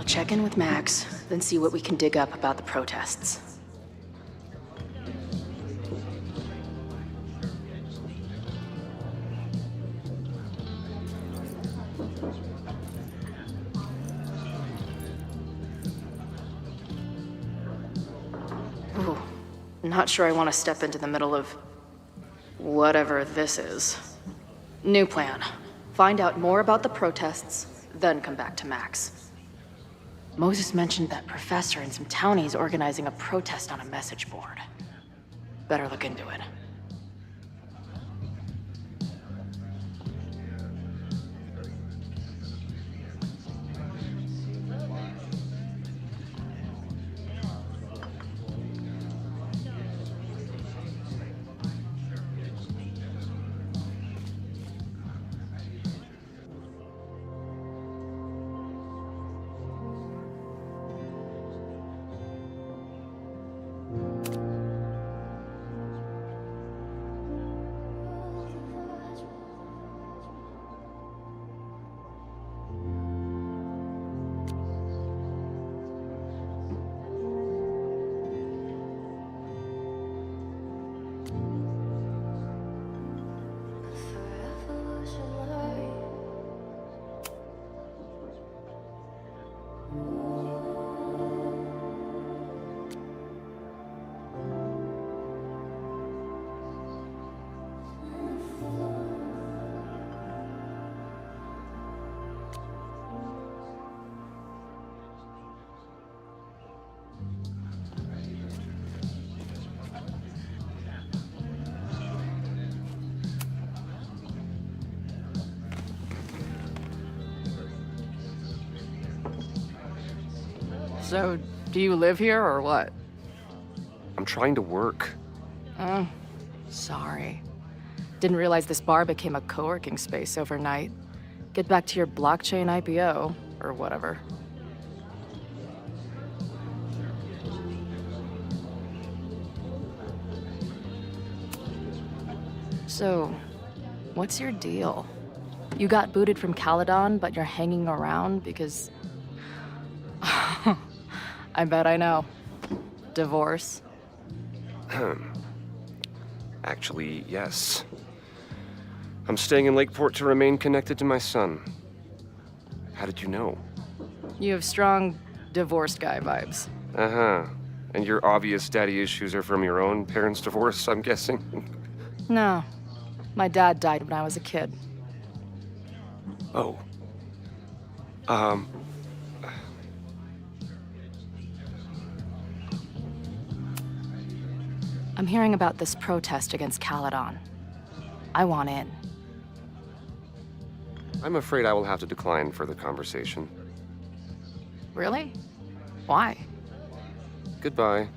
I'll check in with Max, then see what we can dig up about the protests. Ooh, not sure I want to step into the middle of whatever this is. New plan. Find out more about the protests, then come back to Max. Moses mentioned that professor and some townies organizing a protest on a message board. Better look into it. So, do you live here or what? I'm trying to work. Oh, sorry. Didn't realize this bar became a co-working space overnight. Get back to your blockchain IPO, or whatever. So, what's your deal? You got booted from Caledon, but you're hanging around because... I bet I know. Divorce? Actually, yes. I'm staying in Lakeport to remain connected to my son. How did you know? You have strong divorced guy vibes. Uh-huh. And your obvious daddy issues are from your own parents' divorce, I'm guessing? No. My dad died when I was a kid. Oh. I'm hearing about this protest against Caledon. I want in. I'm afraid I will have to decline further conversation. Really? Why? Goodbye.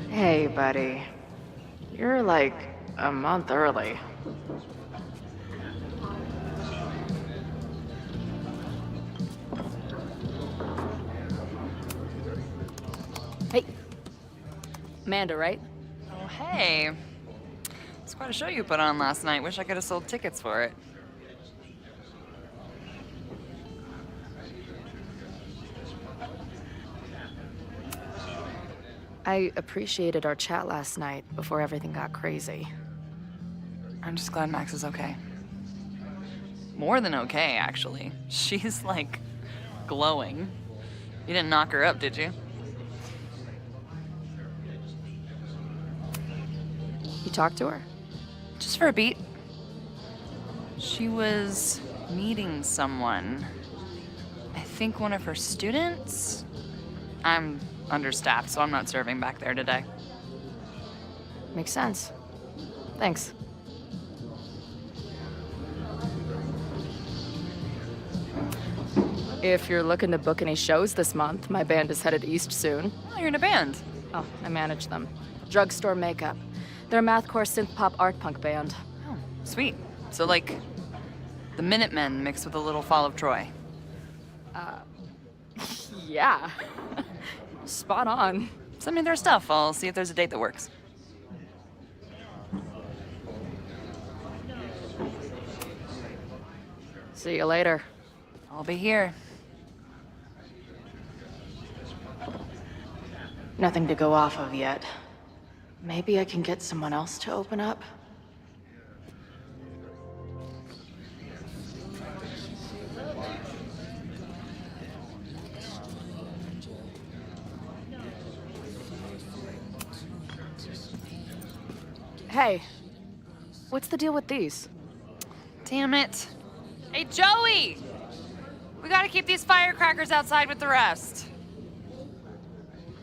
Hey, buddy. You're like a month early. Hey. Amanda, right? Oh, hey. It's quite a show you put on last night. Wish I could have sold tickets for it. I appreciated our chat last night before everything got crazy. I'm just glad Max is okay. More than okay, actually. She's, like, glowing. You didn't knock her up, did you? You talked to her? Just for a beat. She was meeting someone. I think one of her students? I'm understaffed, so I'm not serving back there today. Makes sense. Thanks. If you're looking to book any shows this month, my band is headed east soon. Oh, you're in a band. Oh, I manage them. Drugstore Makeup. They're a mathcore synth-pop art punk band. Oh, sweet. So, like, the Minutemen mixed with a little Fall of Troy. Yeah. Spot on. Send me their stuff. I'll see if there's a date that works. See you later. I'll be here. Nothing to go off of yet. Maybe I can get someone else to open up? Hey, what's the deal with these? Damn it. Hey, Joey! We gotta keep these firecrackers outside with the rest.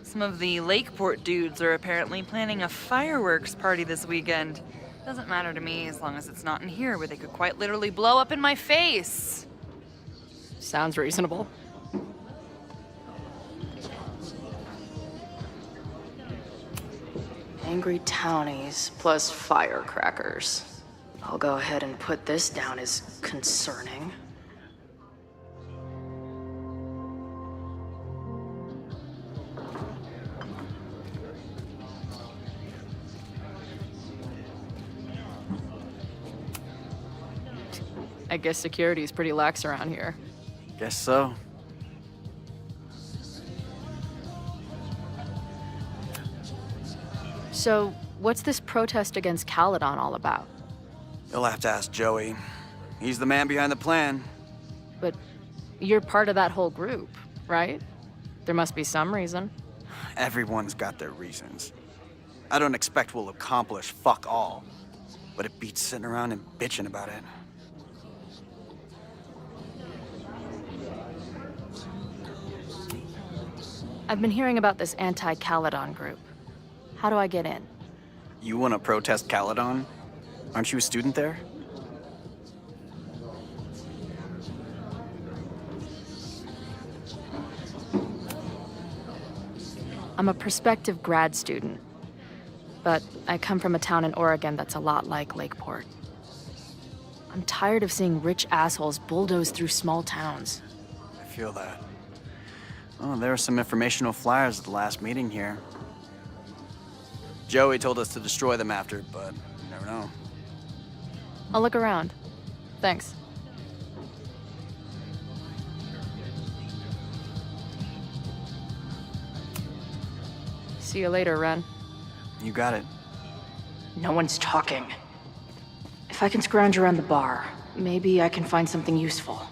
Some of the Lakeport dudes are apparently planning a fireworks party this weekend. Doesn't matter to me as long as it's not in here where they could quite literally blow up in my face. Sounds reasonable. Angry townies plus firecrackers. I'll go ahead and put this down as concerning. I guess security's pretty lax around here. Guess so. So, what's this protest against Caledon all about? You'll have to ask Joey. He's the man behind the plan. But you're part of that whole group, right? There must be some reason. Everyone's got their reasons. I don't expect we'll accomplish fuck all, but it beats sitting around and bitching about it. I've been hearing about this anti-Caledon group. How do I get in? You want to protest Caledon? Aren't you a student there? I'm a prospective grad student, but I come from a town in Oregon that's a lot like Lakeport. I'm tired of seeing rich assholes bulldoze through small towns. I feel that. Oh, there were some informational flyers at the last meeting here. Joey told us to destroy them after, but you never know. I'll look around. Thanks. See you later, Ren. You got it. No one's talking. If I can scrounge around the bar, maybe I can find something useful.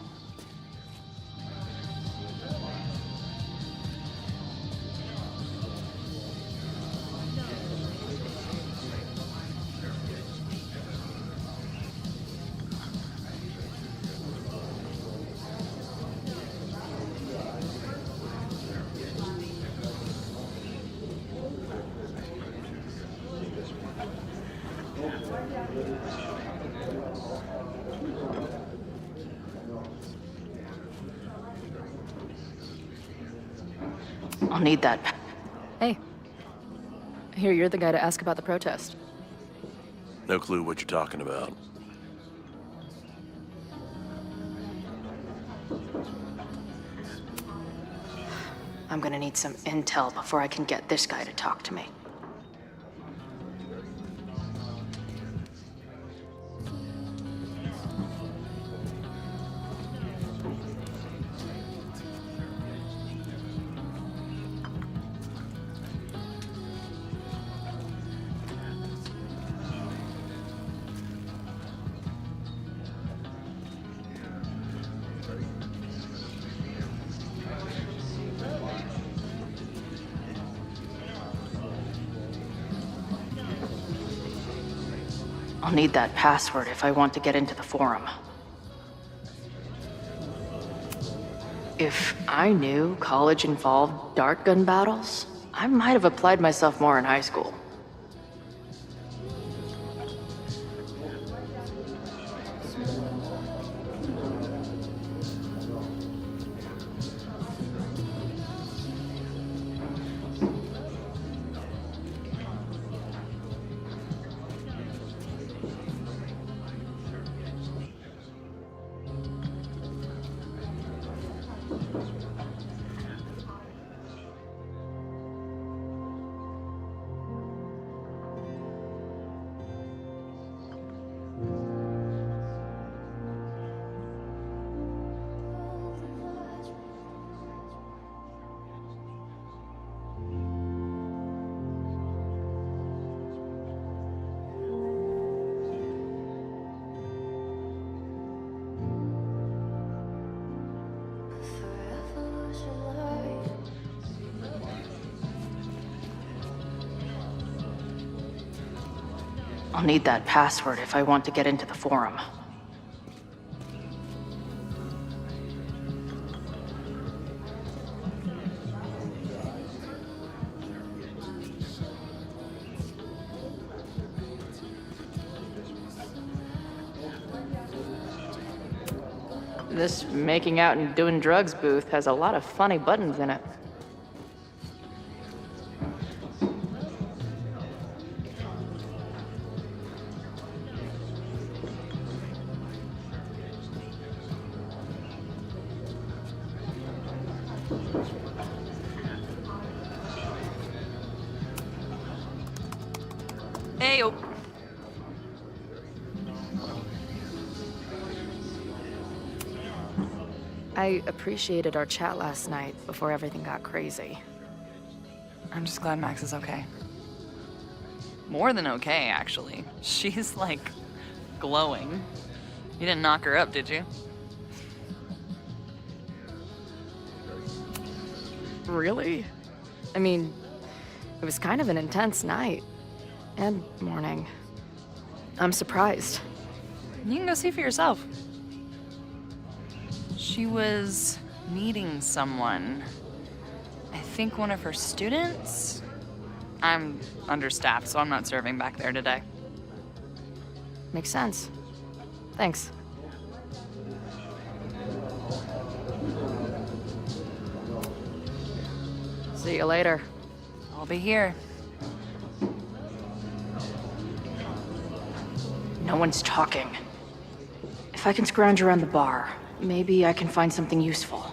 I'll need that. Hey. I hear you're the guy to ask about the protest. No clue what you're talking about. I'm gonna need some intel before I can get this guy to talk to me. I'll need that password if I want to get into the forum. If I knew college involved dart gun battles, I might have applied myself more in high school. I'll need that password if I want to get into the forum. This making out and doing drugs booth has a lot of funny buttons in it. Hey, I appreciated our chat last night before everything got crazy. I'm just glad Max is okay. More than okay, actually. She's, like, glowing. You didn't knock her up, did you? Really? I mean, it was kind of an intense night. And morning. I'm surprised. You can go see for yourself. She was meeting someone. I think one of her students? I'm understaffed, so I'm not serving back there today. Makes sense. Thanks. See you later. I'll be here. No one's talking. If I can scrounge around the bar, maybe I can find something useful.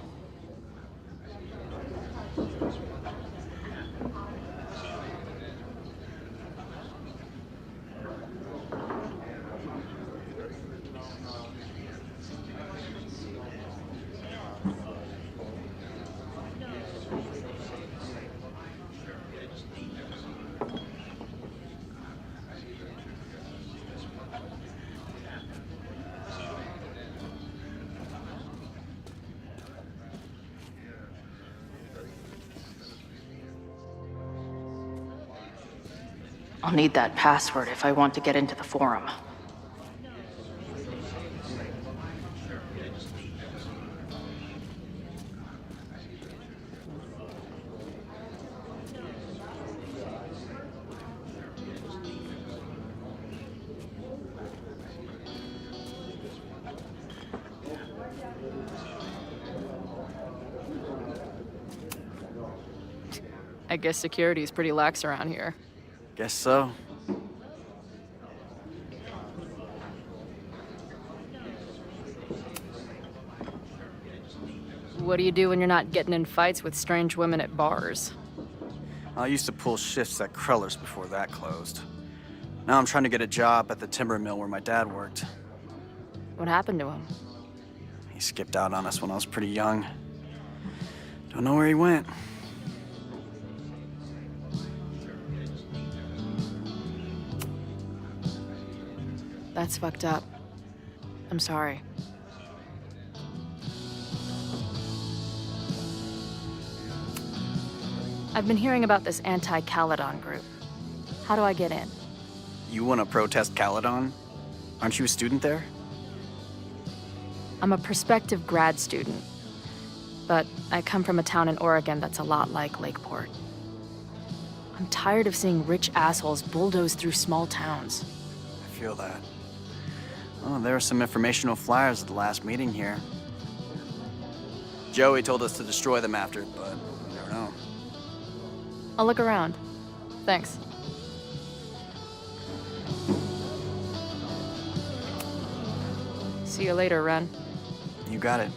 I'll need that password if I want to get into the forum. I guess security is pretty lax around here. Guess so. What do you do when you're not getting in fights with strange women at bars? I used to pull shifts at Kreller's before that closed. Now I'm trying to get a job at the timber mill where my dad worked. What happened to him? He skipped out on us when I was pretty young. Don't know where he went. That's fucked up. I'm sorry. I've been hearing about this anti-Caledon group. How do I get in? You want to protest Caledon? Aren't you a student there? I'm a prospective grad student, but I come from a town in Oregon that's a lot like Lakeport. I'm tired of seeing rich assholes bulldoze through small towns. I feel that. Oh, there were some informational flyers at the last meeting here. Joey told us to destroy them after, but you never know. I'll look around. Thanks. See you later, Ren. You got it.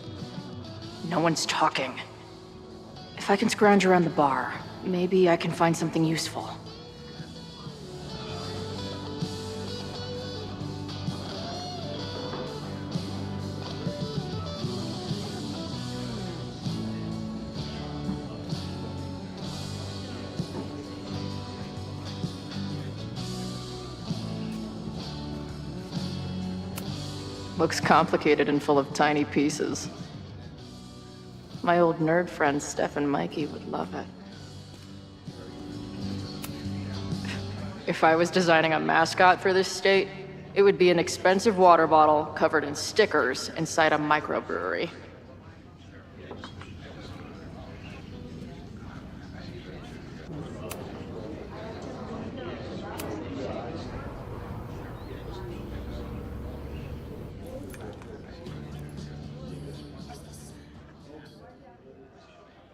No one's talking. If I can scrounge around the bar, maybe I can find something useful. Looks complicated and full of tiny pieces. My old nerd friend Steph and Mikey would love it. If I was designing a mascot for this state, it would be an expensive water bottle covered in stickers inside a microbrewery.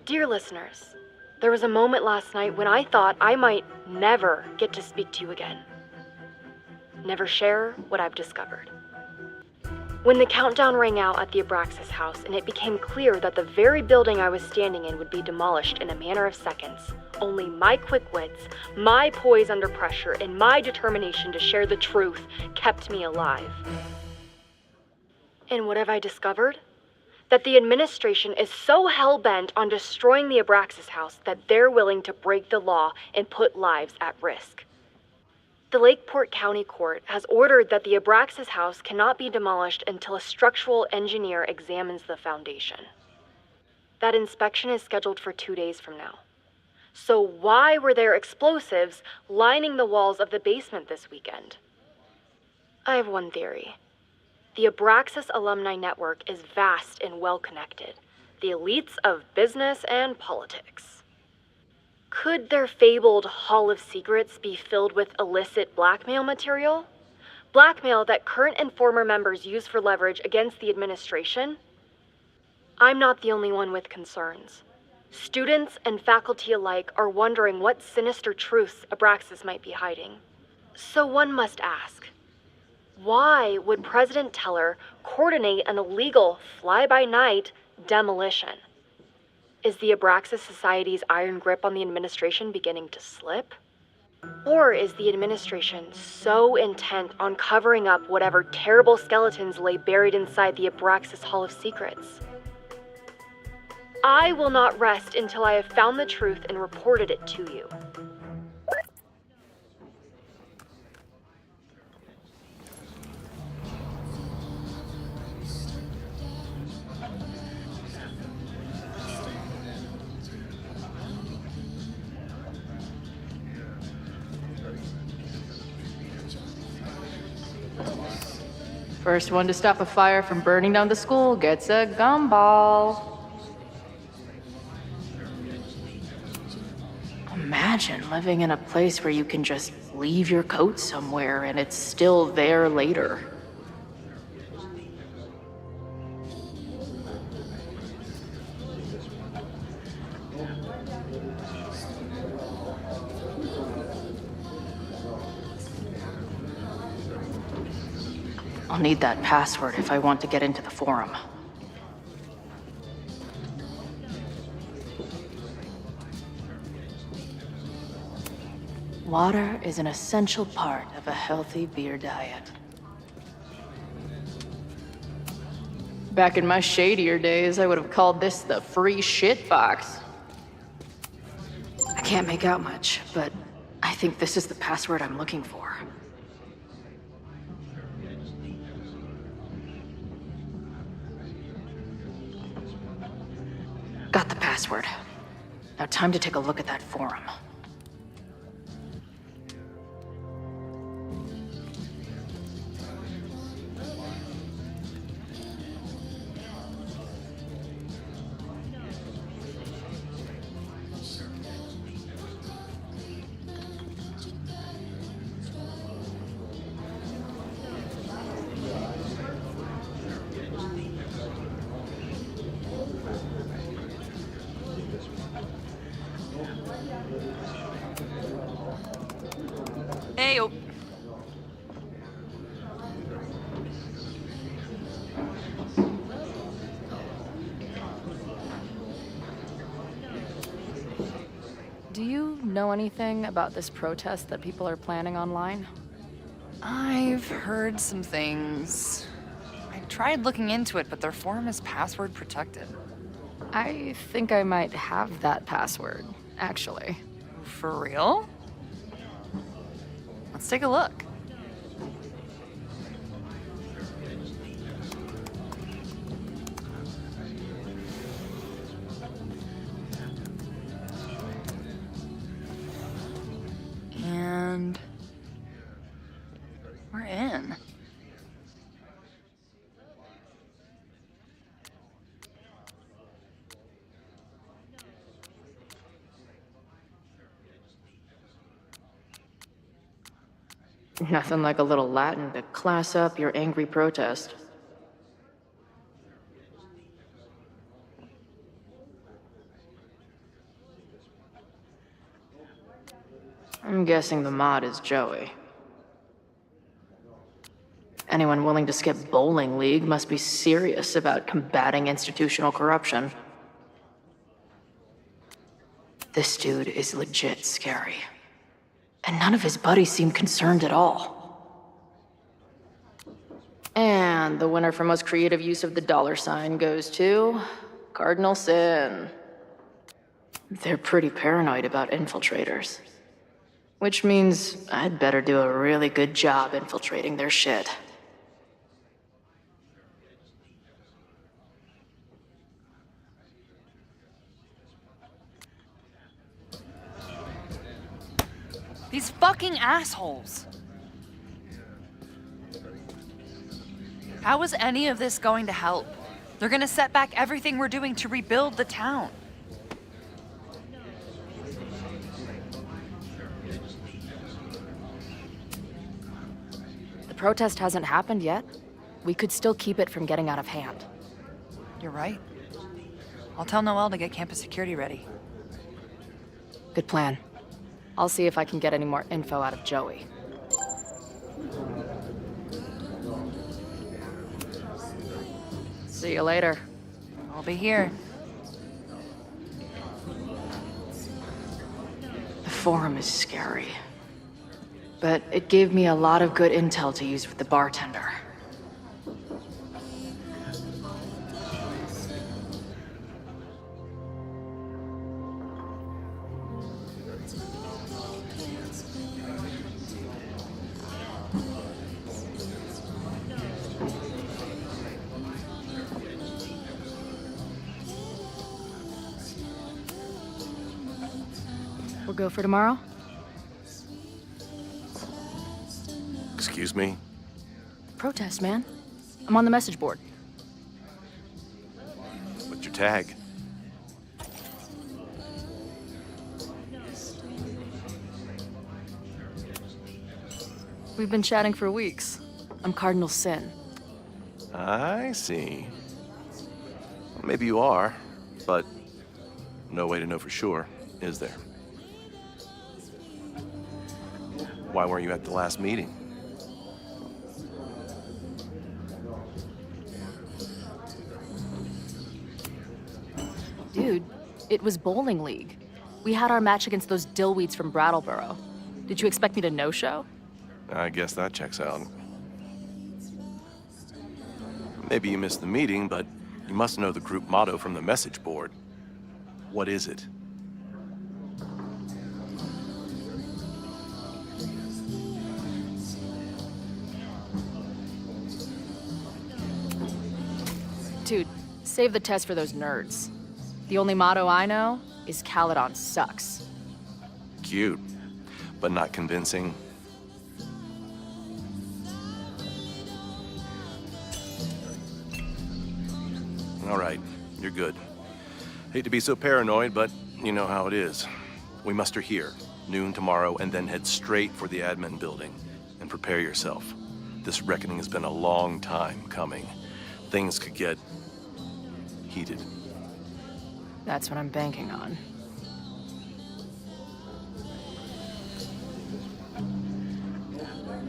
Dear listeners, there was a moment last night when I thought I might never get to speak to you again. Never share what I've discovered. When the countdown rang out at the Abraxas house and it became clear that the very building I was standing in would be demolished in a matter of seconds, only my quick wits, my poise under pressure, and my determination to share the truth kept me alive. And what have I discovered? That the administration is so hell-bent on destroying the Abraxas house that they're willing to break the law and put lives at risk. The Lakeport County Court has ordered that the Abraxas house cannot be demolished until a structural engineer examines the foundation. That inspection is scheduled for 2 days from now. So why were there explosives lining the walls of the basement this weekend? I have one theory. The Abraxas alumni network is vast and well-connected, the elites of business and politics. Could their fabled Hall of Secrets be filled with illicit blackmail material? Blackmail that current and former members use for leverage against the administration? I'm not the only one with concerns. Students and faculty alike are wondering what sinister truths Abraxas might be hiding. So one must ask, why would President Teller coordinate an illegal fly-by-night demolition? Is the Abraxas Society's iron grip on the administration beginning to slip? Or is the administration so intent on covering up whatever terrible skeletons lay buried inside the Abraxas Hall of Secrets? I will not rest until I have found the truth and reported it to you. First one to stop a fire from burning down the school gets a gumball. Imagine living in a place where you can just leave your coat somewhere and it's still there later. I'll need that password if I want to get into the forum. Water is an essential part of a healthy beer diet. Back in my shadier days, I would have called this the free shit box. I can't make out much, but I think this is the password I'm looking for. Got the password. Now time to take a look at that forum. Hey-o. Do you know anything about this protest that people are planning online? I've heard some things. I tried looking into it, but their forum is password protected. I think I might have that password, actually. For real? Let's take a look. And Nothing like a little Latin to class up your angry protest. I'm guessing the mod is Joey. Anyone willing to skip bowling league must be serious about combating institutional corruption. This dude is legit scary. And none of his buddies seem concerned at all. And the winner for most creative use of the $sign goes to Cardinal Sin. They're pretty paranoid about infiltrators. Which means I'd better do a really good job infiltrating their shit. These fucking assholes. How is any of this going to help? They're gonna set back everything we're doing to rebuild the town. The protest hasn't happened yet. We could still keep it from getting out of hand. You're right. I'll tell Noelle to get campus security ready. Good plan. I'll see if I can get any more info out of Joey. See you later. I'll be here. The forum is scary. But it gave me a lot of good intel to use with the bartender. We'll go for tomorrow? Excuse me? Protest, man. I'm on the message board. What's your tag? We've been chatting for weeks. I'm Cardinal Sin. I see. Well, maybe you are, but no way to know for sure, is there? Why weren't you at the last meeting? Dude, it was bowling league. We had our match against those dillweeds from Brattleboro. Did you expect me to no-show? I guess that checks out. Maybe you missed the meeting, but you must know the group motto from the message board. What is it? Dude, save the test for those nerds. The only motto I know is Caledon sucks. Cute, but not convincing. All right, you're good. Hate to be so paranoid, but you know how it is. We muster here, noon tomorrow, and then head straight for the admin building. And prepare yourself. This reckoning has been a long time coming. Things could get heated. That's what I'm banking on.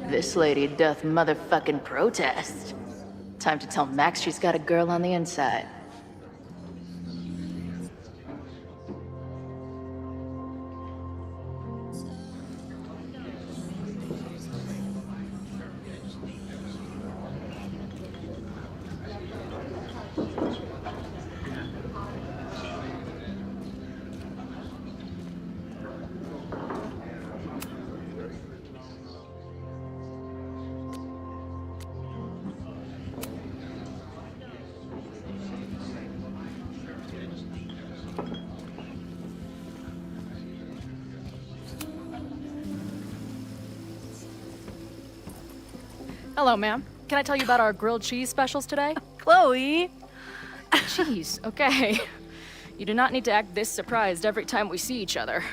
This lady doth motherfucking protest. Time to tell Max she's got a girl on the inside. Hello, ma'am. Can I tell you about our grilled cheese specials today? Chloe! Jeez, okay. You do not need to act this surprised every time we see each other.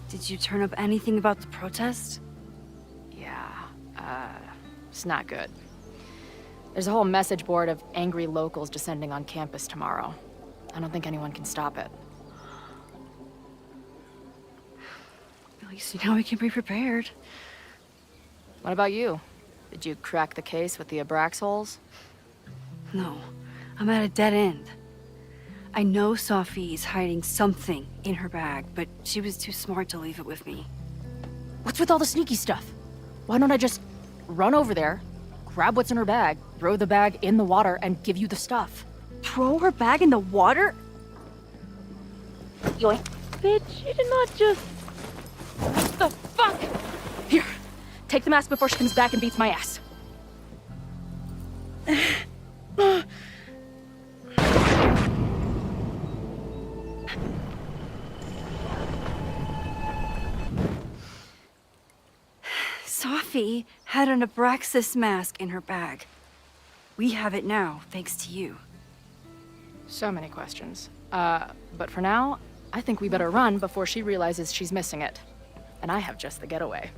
Did you turn up anything about the protest? Yeah, it's not good. There's a whole message board of angry locals descending on campus tomorrow. I don't think anyone can stop it. At least now we can be prepared. What about you? Did you crack the case with the Abrax holes? No, I'm at a dead end. I know Sophie's hiding something in her bag, but she was too smart to leave it with me. What's with all the sneaky stuff? Why don't I just run over there, grab what's in her bag, throw the bag in the water, and give you the stuff? Throw her bag in the water? Yoink. Bitch, you did not just... What the fuck? Here, take the mask before she comes back and beats my ass. Sophie had an Abraxas mask in her bag. We have it now, thanks to you. So many questions. But for now, I think we better run before she realizes she's missing it. And I have just the getaway.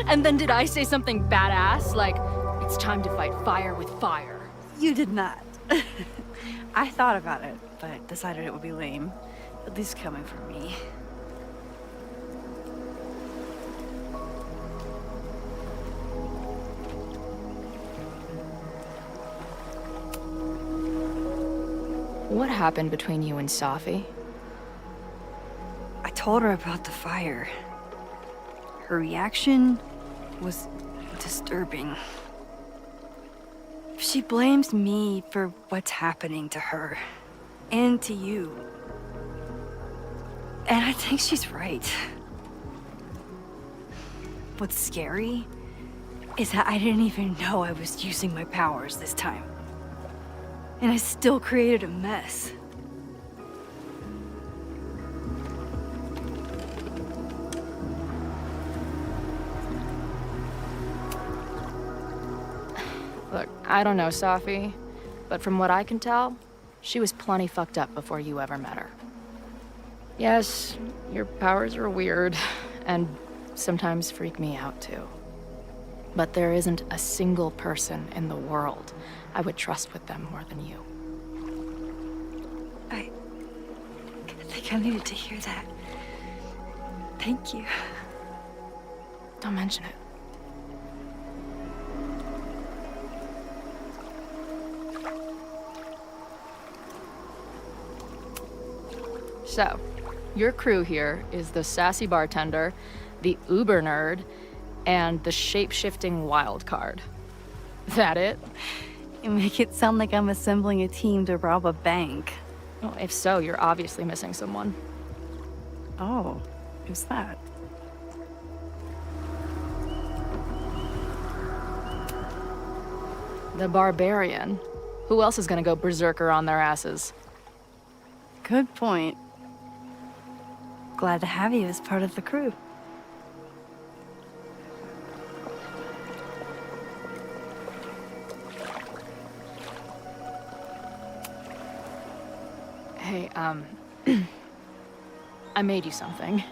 And then did I say something badass? Like, it's time to fight fire with fire. You did not. I thought about it, but decided it would be lame. At least coming from me. What happened between you and Sophie? I told her about the fire. Her reaction was disturbing. She blames me for what's happening to her and to you. And I think she's right. What's scary is that I didn't even know I was using my powers this time. And I still created a mess. Look, I don't know Sophie, but from what I can tell, she was plenty fucked up before you ever met her. Yes, your powers are weird, and sometimes freak me out too. But there isn't a single person in the world I would trust with them more than you. I think I needed to hear that. Thank you. Don't mention it. So, your crew here is the sassy bartender, the uber nerd, and the shape-shifting wild card. That it? You make it sound like I'm assembling a team to rob a bank. Well, if so, you're obviously missing someone. Oh, who's that? The barbarian. Who else is gonna go berserker on their asses? Good point. Glad to have you as part of the crew. Hey, I made you something.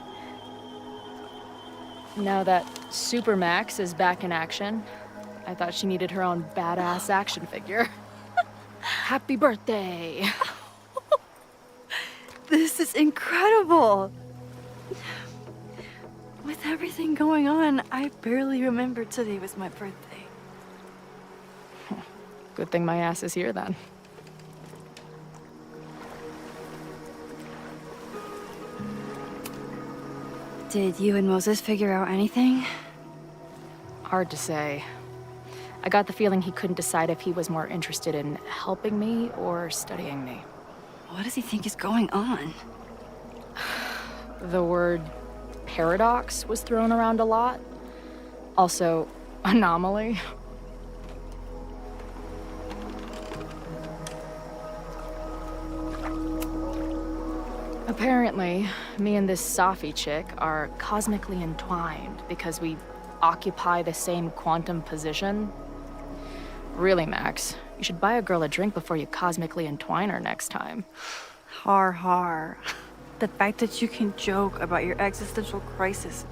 Now that Super Max is back in action, I thought she needed her own badass action figure. Happy birthday! This is incredible! With everything going on, I barely remembered today was my birthday. Good thing my ass is here then. Did you and Moses figure out anything? Hard to say. I got the feeling he couldn't decide if he was more interested in helping me or studying me. What does he think is going on? The word paradox was thrown around a lot. Also, anomaly. Apparently, me and this Safi chick are cosmically entwined because we occupy the same quantum position. Really, Max, you should buy a girl a drink before you cosmically entwine her next time. Har har. The fact that you can joke about your existential crisis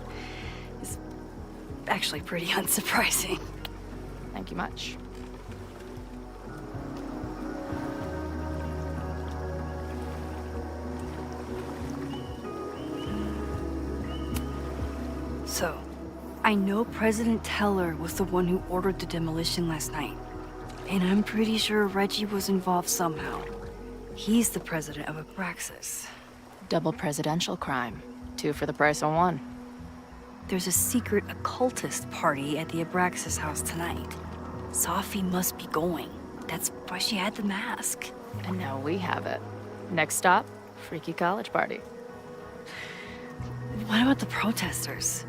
is actually pretty unsurprising. Thank you much. So, I know President Teller was the one who ordered the demolition last night. And I'm pretty sure Reggie was involved somehow. He's the president of Abraxas. Double presidential crime. 2 for the price of 1. There's a secret occultist party at the Abraxas house tonight. Safi must be going. That's why she had the mask. And now we have it. Next stop, freaky college party. What about the protesters?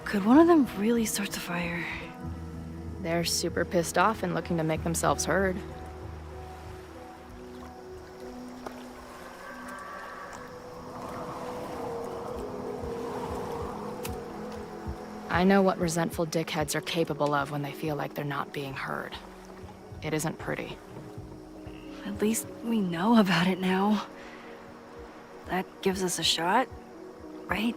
Could one of them really start the fire? They're super pissed off and looking to make themselves heard. I know what resentful dickheads are capable of when they feel like they're not being heard. It isn't pretty. At least we know about it now. That gives us a shot, right?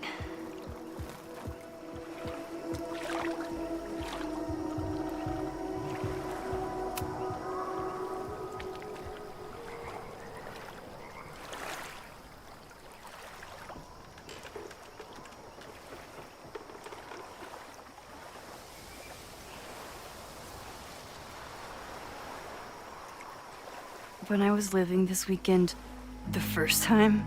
When I was living this weekend, the first time,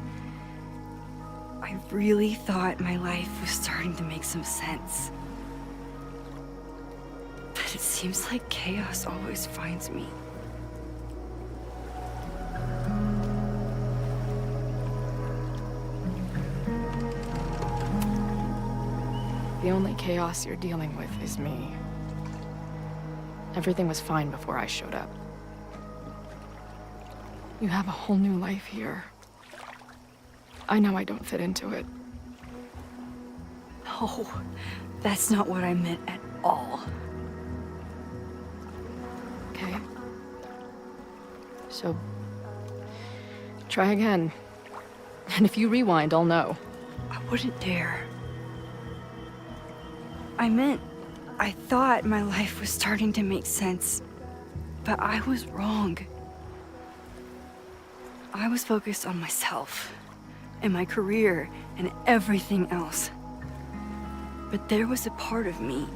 I really thought my life was starting to make some sense. But it seems like chaos always finds me. The only chaos you're dealing with is me. Everything was fine before I showed up. You have a whole new life here. I know I don't fit into it. No, that's not what I meant at all. Okay? So, try again. And if you rewind, I'll know. I wouldn't dare. I meant, I thought my life was starting to make sense, but I was wrong. I was focused on myself, and my career, and everything else. But there was a part of me,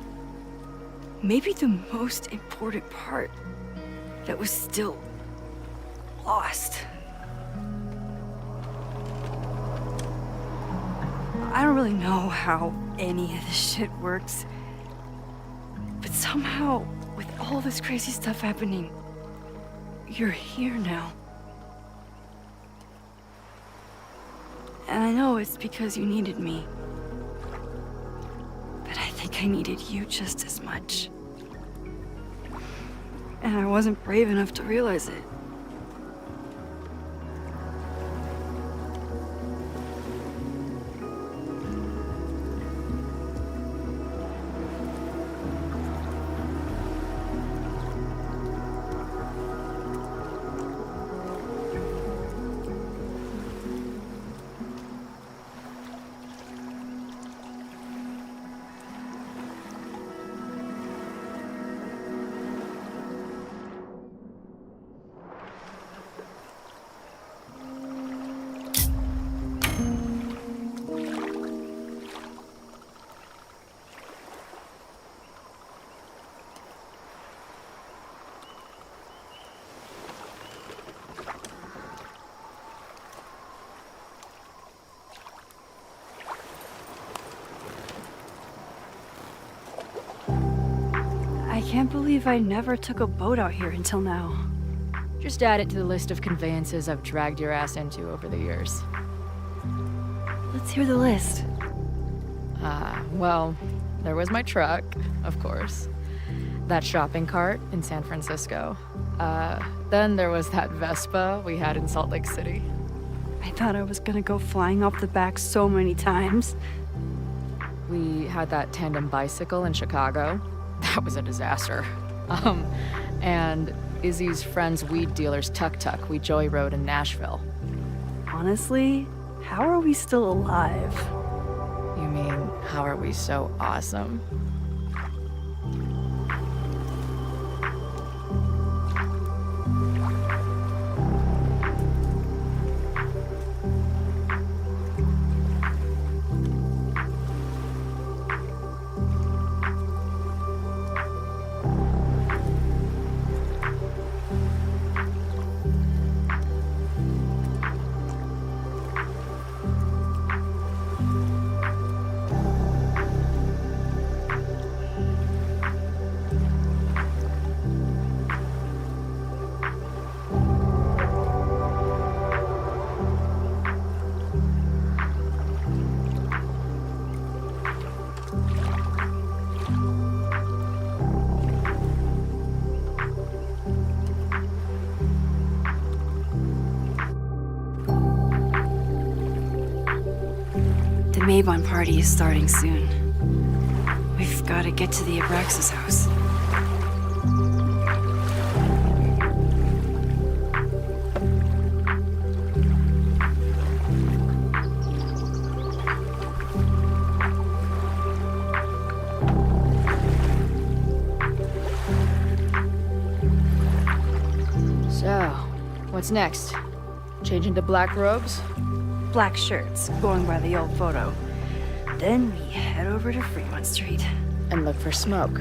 maybe the most important part, that was still lost. I don't really know how any of this shit works, but somehow, with all this crazy stuff happening, you're here now. And I know it's because you needed me. But I think I needed you just as much. And I wasn't brave enough to realize it. can't believe I never took a boat out here until now. Just add it to the list of conveyances I've dragged your ass into over the years. Let's hear the list. Well, there was my truck, of course. That shopping cart in San Francisco. Then there was that Vespa we had in Salt Lake City. I thought I was gonna go flying off the back so many times. We had that tandem bicycle in Chicago. That was a disaster. And Izzy's friend's weed dealer's tuk-tuk we joyrode in Nashville. Honestly, how are we still alive? You mean, how are we so awesome? The Mabon party is starting soon. We've got to get to the Abraxas house. So, what's next? Change into black robes? Black shirts, going by the old photo. Then we head over to Fremont Street. And look for smoke.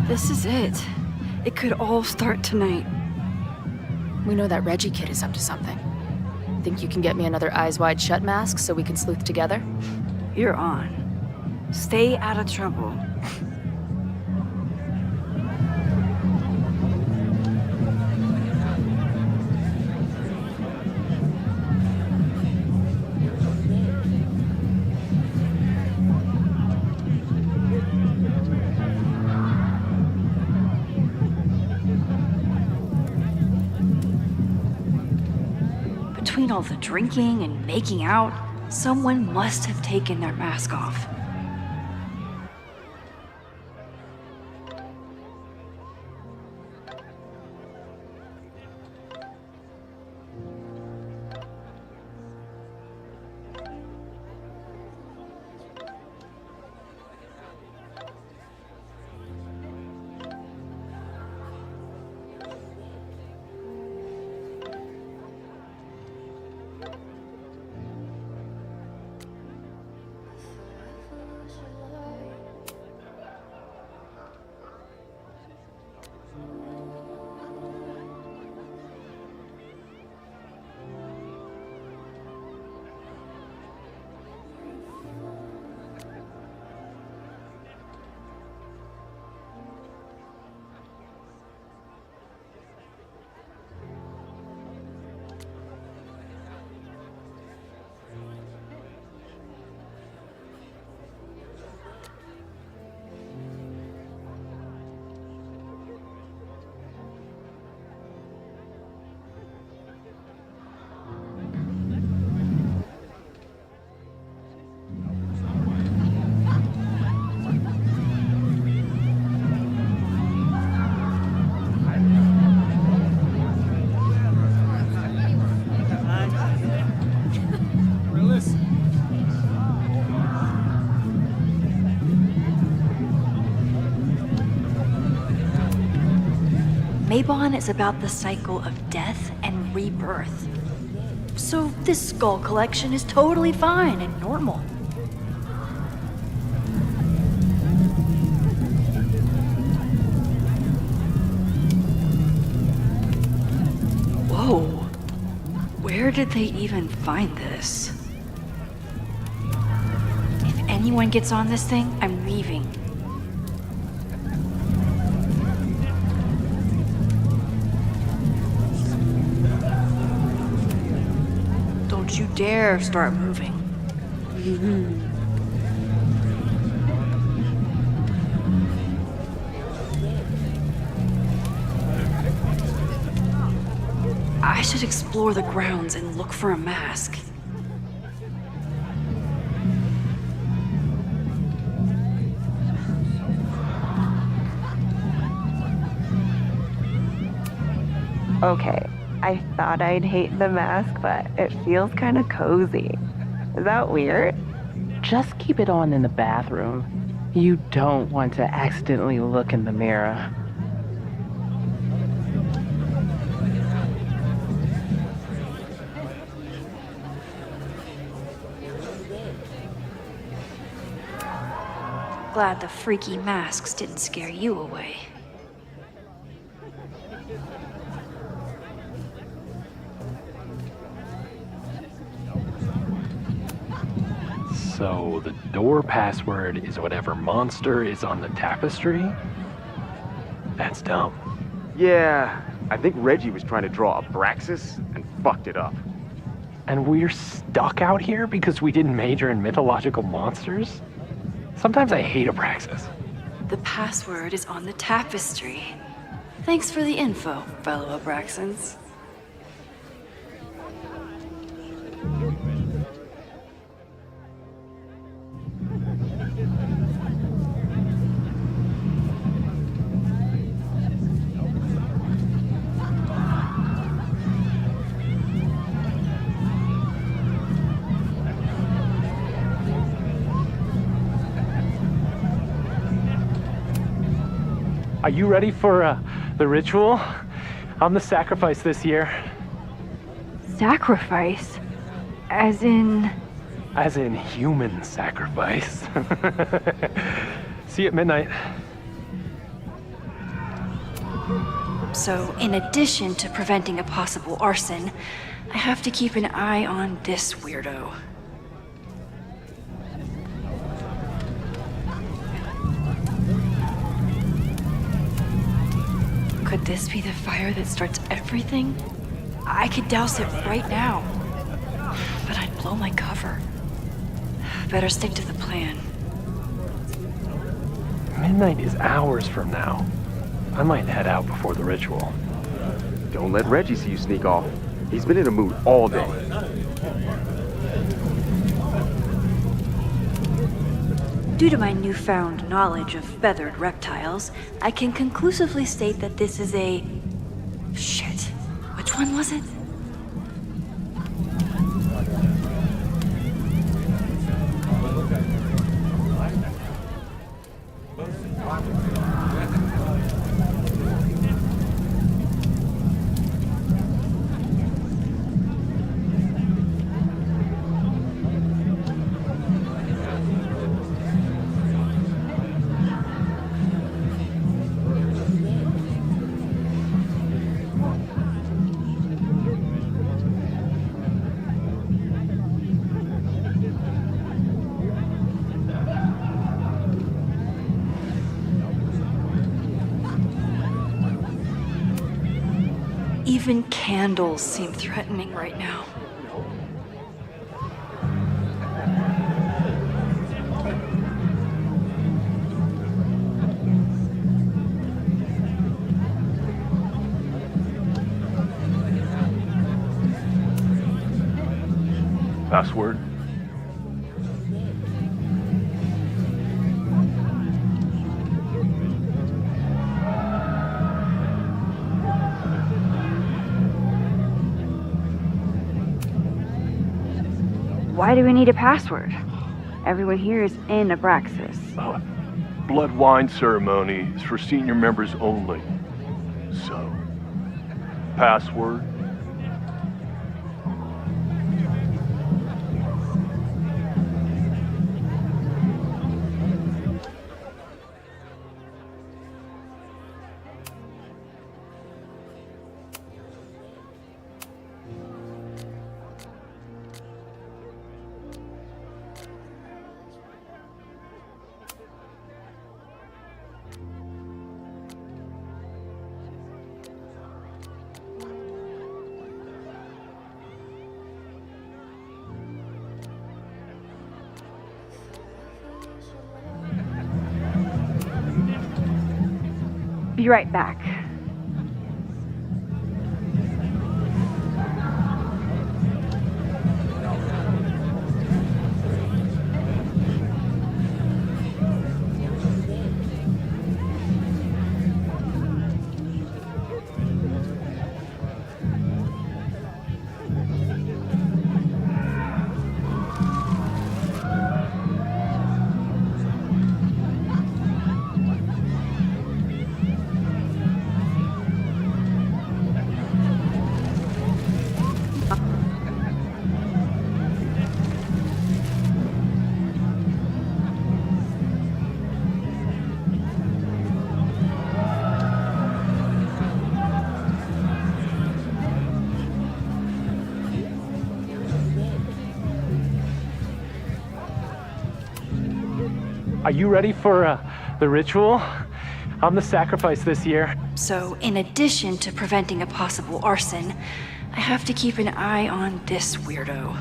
This is it. It could all start tonight. We know that Reggie kid is up to something. Think you can get me another Eyes Wide Shut mask so we can sleuth together? You're on. Stay out of trouble. Between all the drinking and making out, someone must have taken their mask off. Mabon is about the cycle of death and rebirth. So this skull collection is totally fine and normal. Whoa. Where did they even find this? If anyone gets on this thing, I'm leaving. Don't you dare start moving. I should explore the grounds and look for a mask. Okay, I thought I'd hate the mask, but it feels kind of cozy. Is that weird? Just keep it on in the bathroom. You don't want to accidentally look in the mirror. Glad the freaky masks didn't scare you away. So the door password is whatever monster is on the tapestry? That's dumb. Yeah, I think Reggie was trying to draw Abraxas and fucked it up. And we're stuck out here because we didn't major in mythological monsters? Sometimes I hate Abraxas. The password is on the tapestry. Thanks for the info, fellow Abraxans. Are you ready for the ritual? I'm the sacrifice this year. Sacrifice? As in... As in human sacrifice. See you at midnight. So, in addition to preventing a possible arson, I have to keep an eye on this weirdo. Could this be the fire that starts everything? I could douse it right now. But I'd blow my cover. Better stick to the plan. Midnight is hours from now. I might head out before the ritual. Don't let Reggie see you sneak off. He's been in a mood all day. Due to my newfound knowledge of feathered reptiles, I can conclusively state that this is a... Shit. Which one was it? Even candles seem threatening right now. Password? Why do we need a password? Everyone here is in Abraxas. Blood wine ceremony is for senior members only. So, password? Be right back. Are you ready for the ritual? I'm the sacrifice this year. So, in addition to preventing a possible arson, I have to keep an eye on this weirdo.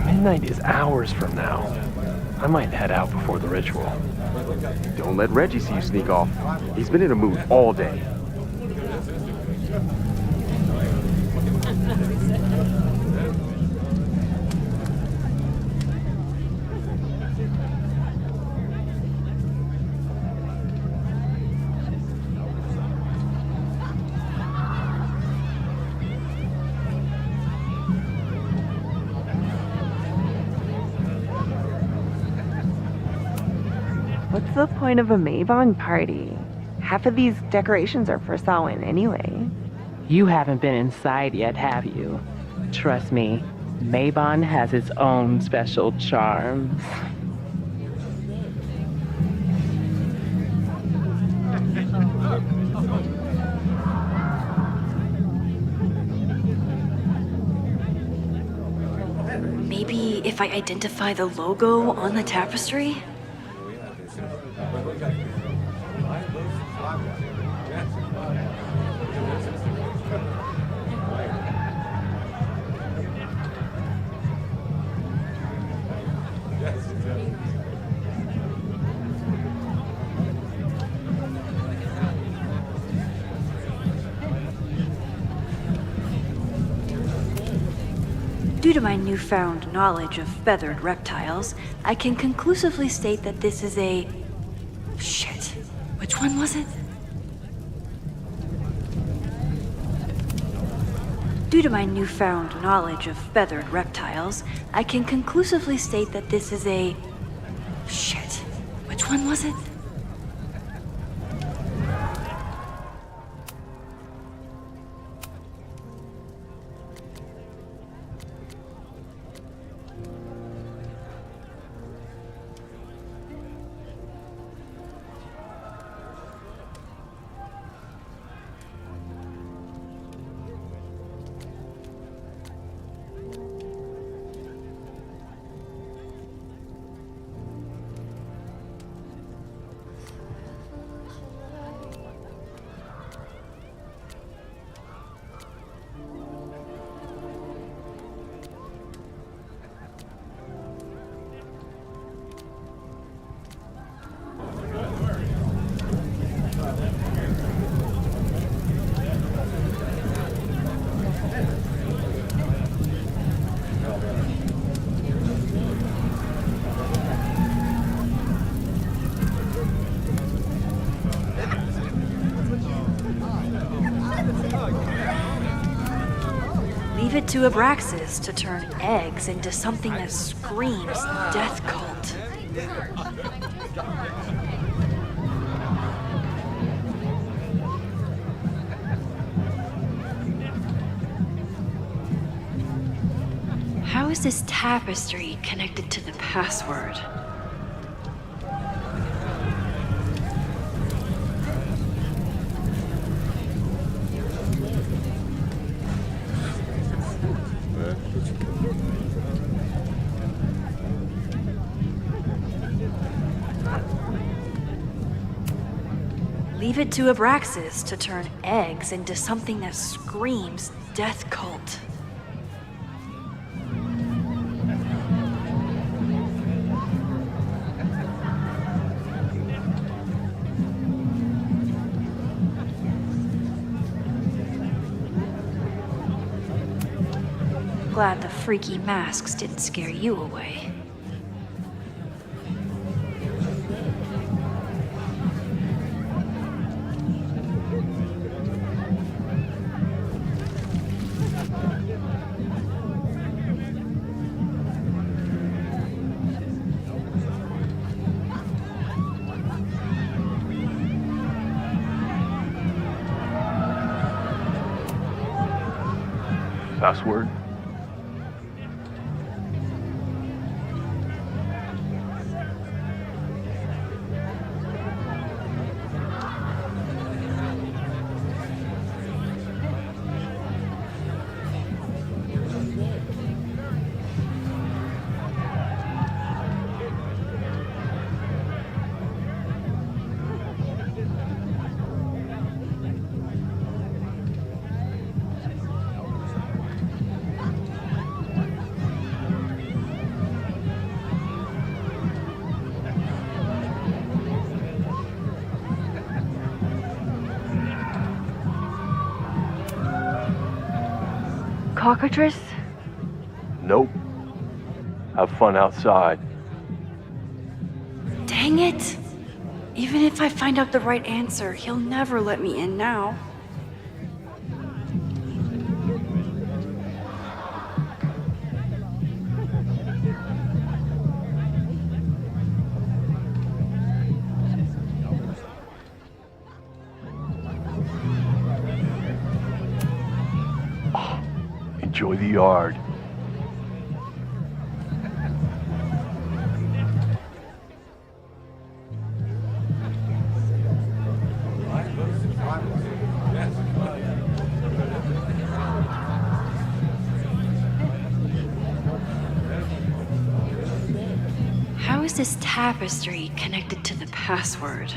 Midnight is hours from now. I might head out before the ritual. Don't let Reggie see you sneak off. He's been in a mood all day. What's the point of a Maybon party? Half of these decorations are for Samhain anyway. You haven't been inside yet, have you? Trust me, Maybon has its own special charms. Maybe if I identify the logo on the tapestry? Due to my newfound knowledge of feathered reptiles, I can conclusively state that this is a... Shit. Which one was it? Due to my newfound knowledge of feathered reptiles, I can conclusively state that this is a... Shit. Which one was it? Leave it to Abraxas to turn eggs into something that screams death cult. How is this tapestry connected to the password? Leave it to Abraxas to turn eggs into something that screams death cult. Glad the freaky masks didn't scare you away. Password? Cockatrice? Nope. Have fun outside. Dang it! Even if I find out the right answer, he'll never let me in now. Enjoy the yard. How is this tapestry connected to the password?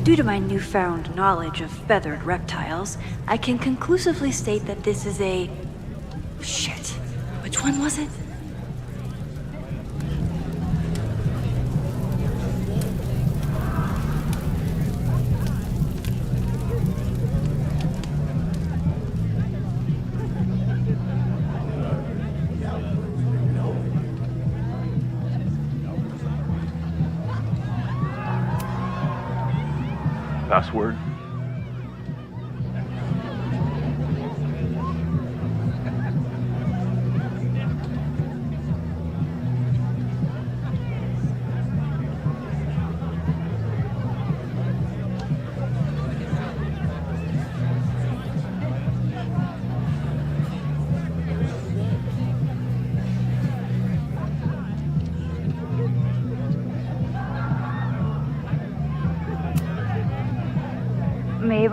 Due to my newfound knowledge of feathered reptiles, I can conclusively state that this is a... Shit. Which one was it? Password?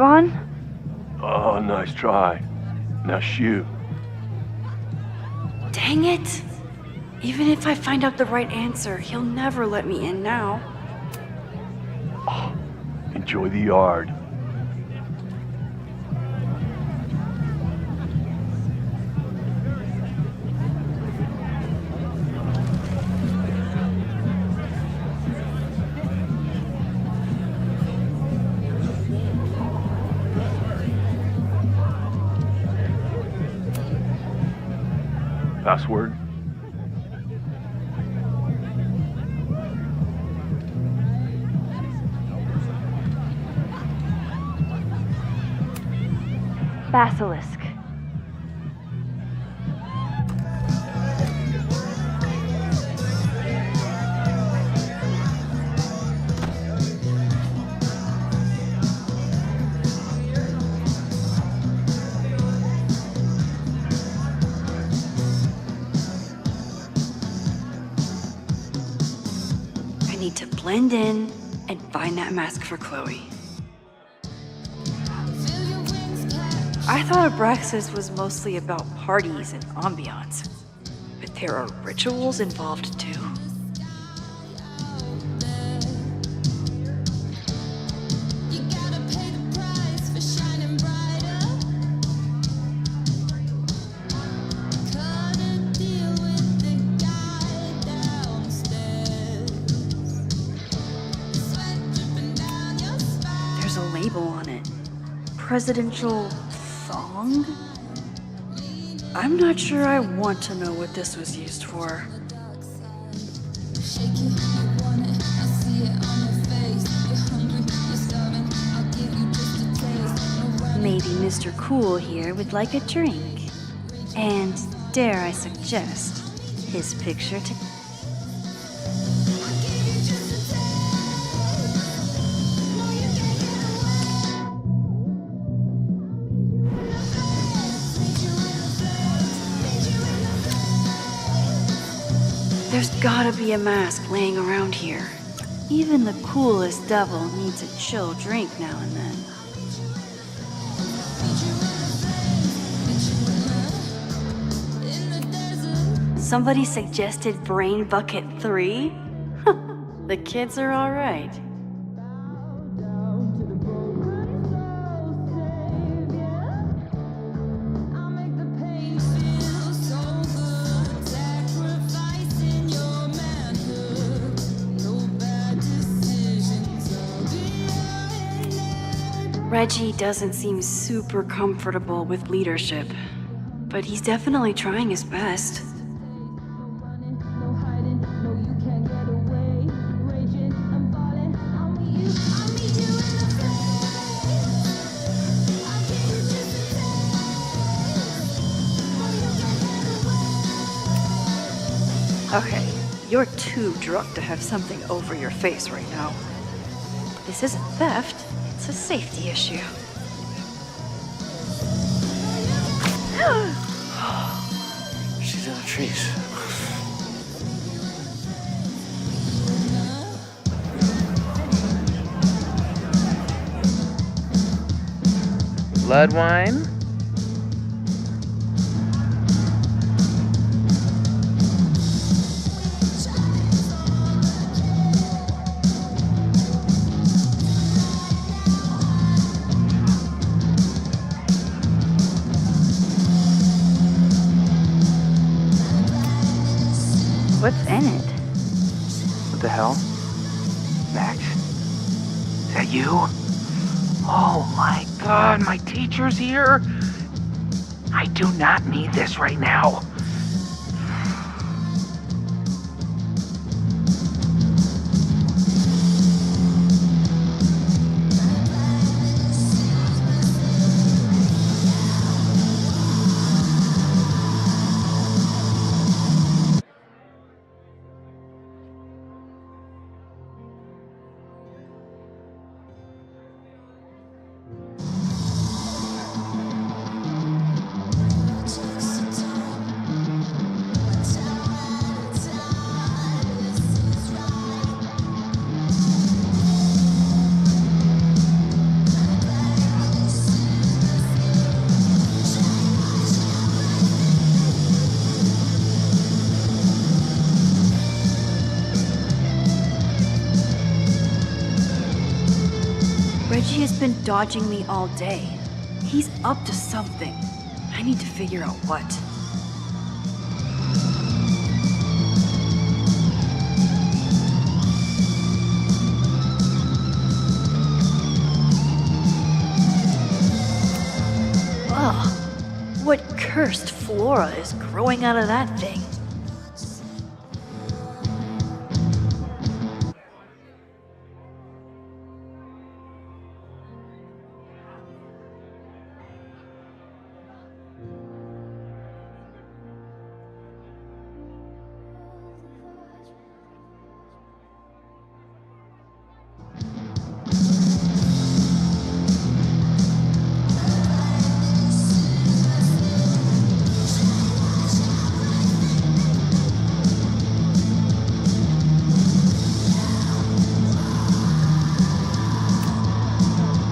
Maybon? Oh, nice try. Now shoot. Dang it! Even if I find out the right answer, he'll never let me in now. Oh, enjoy the yard. Password? Basilisk. I need to blend in and find that mask for Chloe. I thought Abraxas was mostly about parties and ambiance, but there are rituals involved too. There's a label on it. Presidential song? I'm not sure I want to know what this was used for. Maybe Mr. Cool here would like a drink. And dare I suggest, his picture to... There's gotta be a mask laying around here. Even the coolest devil needs a chill drink now and then. Somebody suggested Brain Bucket 3? The kids are alright. Reggie doesn't seem super comfortable with leadership, but he's definitely trying his best. Okay, you're too drunk to have something over your face right now. This isn't theft. It's a safety issue. She's in the trees. Blood wine? What's in it? What the hell? Max? Is that you? Oh my god, my teacher's here? I do not need this right now. Reggie has been dodging me all day. He's up to something. I need to figure out what. Ugh. What cursed flora is growing out of that thing?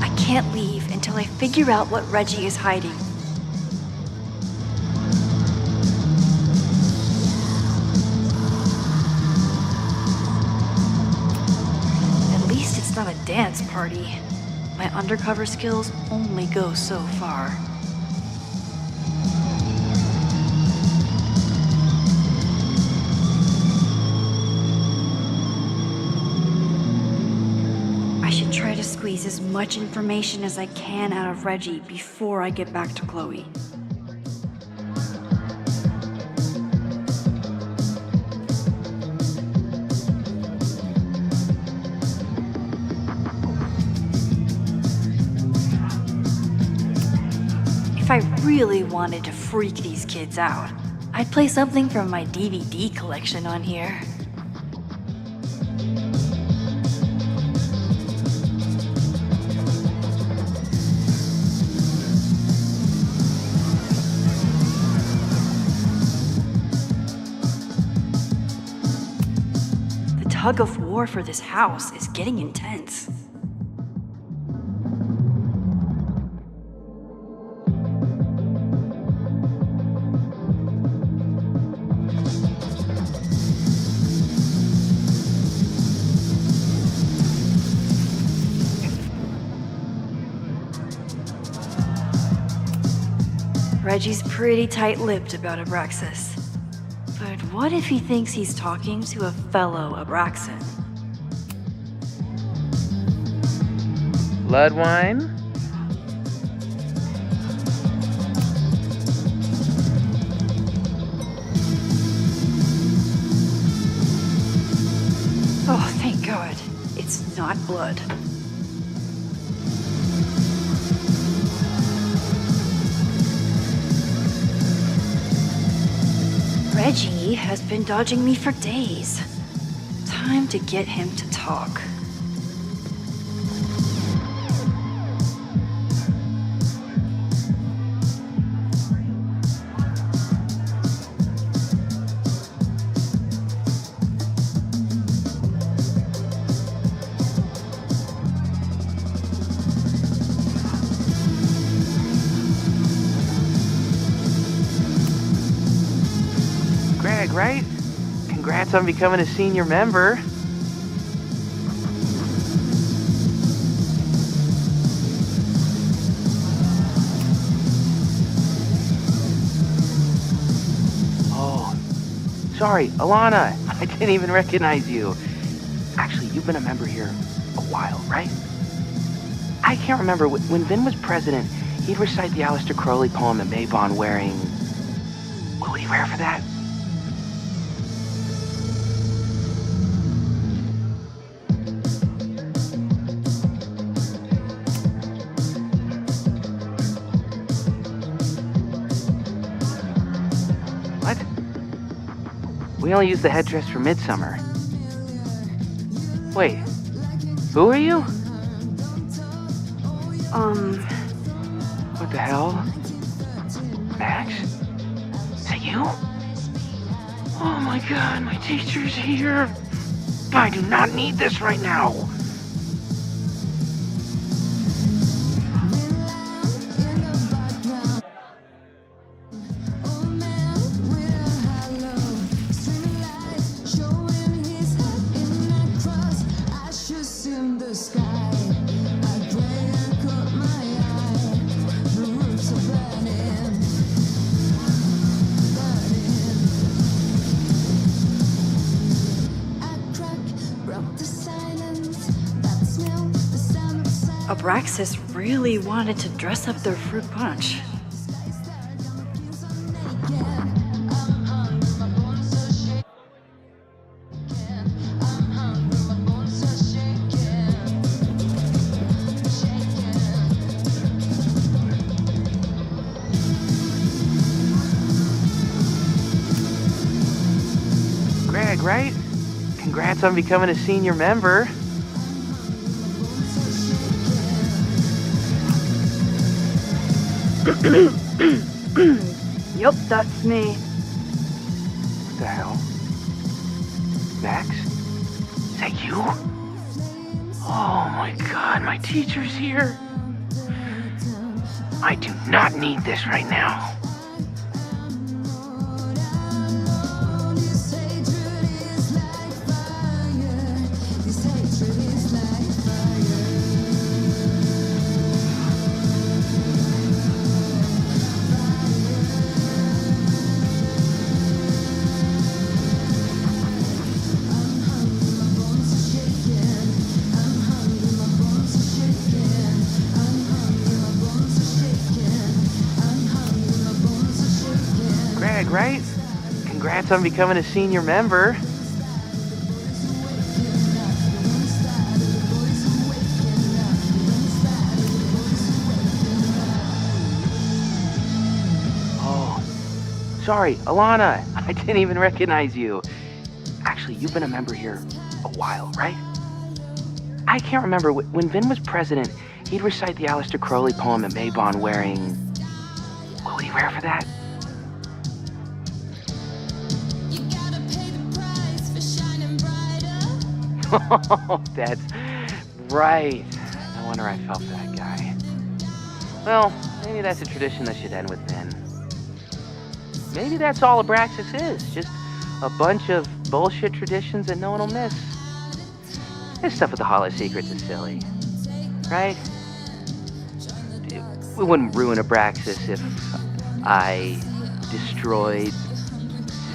I can't leave until I figure out what Reggie is hiding. At least it's not a dance party. My undercover skills only go so far. I should try to squeeze as much information as I can out of Reggie before I get back to Chloe. If I really wanted to freak these kids out, I'd play something from my DVD collection on here. The tug of war for this house is getting intense. Reggie's pretty tight-lipped about Abraxas. But what if he thinks he's talking to a fellow Abraxan? Blood wine? Oh, thank God. It's not blood. Reggie has been dodging me for days. Time to get him to talk. Greg, right? Congrats on becoming a senior member. Oh, sorry, Alana. I didn't even recognize you. Actually, you've been a member here a while, right? I can't remember. When Vin was president, he'd recite the Aleister Crowley poem in Maybon wearing... What would he wear for that? We only use the headdress for midsummer. Wait, who are you? What the hell? Max? Is that you? Oh my God, my teacher's here. I do not need this right now. In the sky, I pray Abraxas really wanted to dress up their fruit punch. Greg, right? Congrats on becoming a senior member. Yup, that's me. What the hell? Max? Is that you? Oh my god, my teacher's here. I do not need this right now. Greg, right? Congrats on becoming a senior member. Oh, sorry, Alana. I didn't even recognize you. Actually, you've been a member here a while, right? I can't remember. When Vin was president, he'd recite the Aleister Crowley poem at Maybon wearing... What would he wear for that? Oh, that's right. No wonder I felt for that guy. Well, maybe that's a tradition that should end with Vin. Maybe that's all Abraxas is. Just a bunch of bullshit traditions that no one will miss. This stuff with the Hollow Secrets is silly. Right? We wouldn't ruin Abraxas if I destroyed...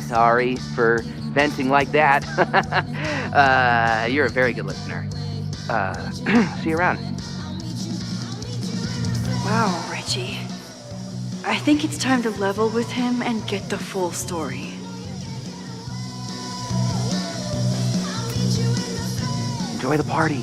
Sorry for venting like that. You're a very good listener. See you around. Wow, Reggie. I think it's time to level with him and get the full story. Enjoy the party.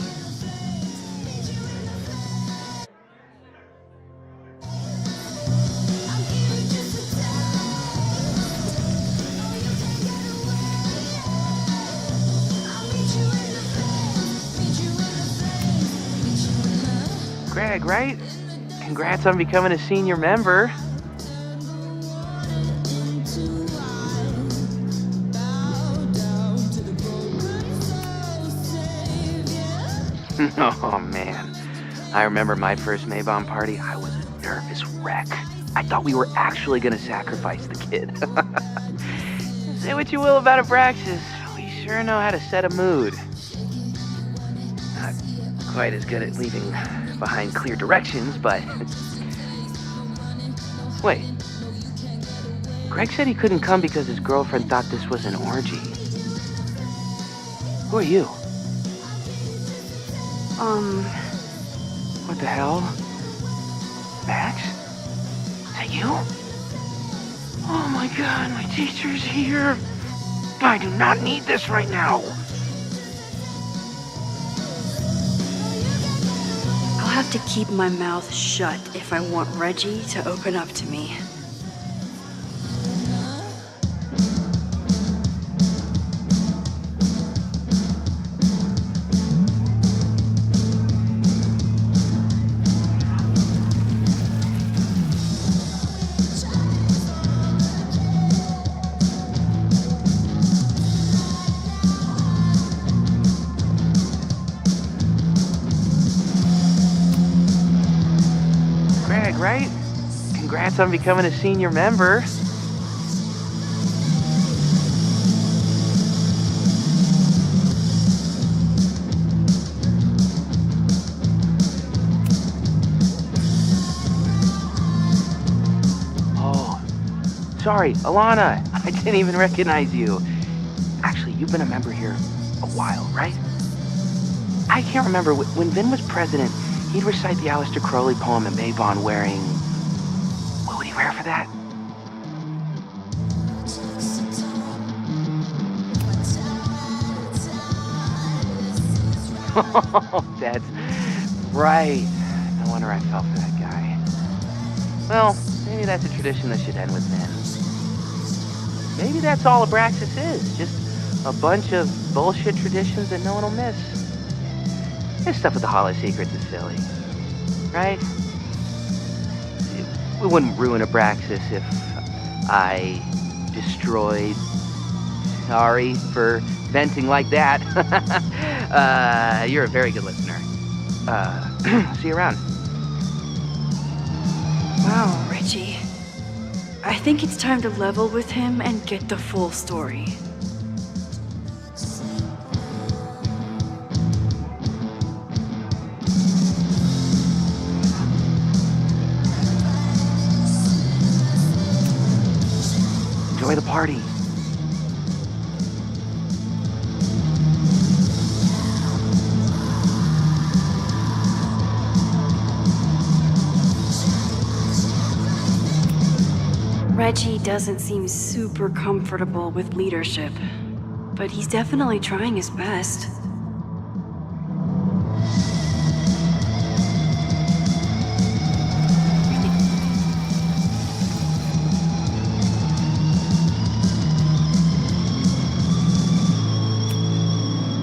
Greg, right? Congrats on becoming a senior member. Oh, man. I remember my first Maybon party. I was a nervous wreck. I thought we were actually going to sacrifice the kid. Say what you will about Abraxas. We sure know how to set a mood. Not quite as good at leaving behind clear directions, but... Wait. Greg said he couldn't come because his girlfriend thought this was an orgy. Who are you? What the hell? Max? Is that you? Oh my god, my teacher's here. I do not need this right now. I'll have to keep my mouth shut if I want Reggie to open up to me. Greg, right? Congrats on becoming a senior member. Oh, sorry, Alana. I didn't even recognize you. Actually, you've been a member here a while, right? I can't remember. When Vin was president, He'd recite the Aleister Crowley poem in Mabon wearing... What would he wear for that? Oh, that's right. No wonder I fell for that guy. Well, maybe that's a tradition that should end with men. Maybe that's all Abraxas is. Just a bunch of bullshit traditions that no one will miss. This stuff with the Hollow Secrets is silly. Right? We wouldn't ruin Abraxas if I destroyed... Sorry for venting like that. You're a very good listener. See you around. Wow, Reggie. I think it's time to level with him and get the full story. Enjoy the party. Reggie doesn't seem super comfortable with leadership, but he's definitely trying his best.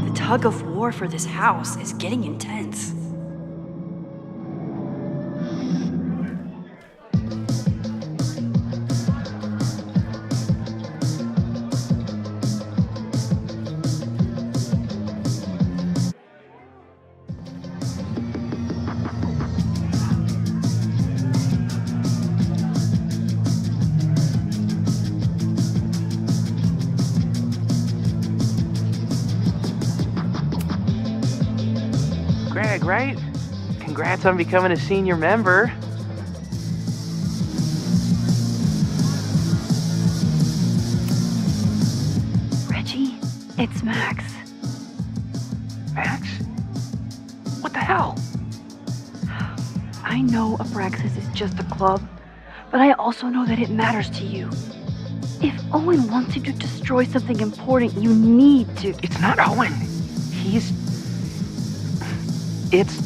The tug of war for this house is getting intense. Greg, right? Congrats on becoming a senior member. Reggie, it's Max. Max? What the hell? I know Abraxas is just a club, but I also know that it matters to you. If Owen wants you to destroy something important, you need to... It's not Owen. It's...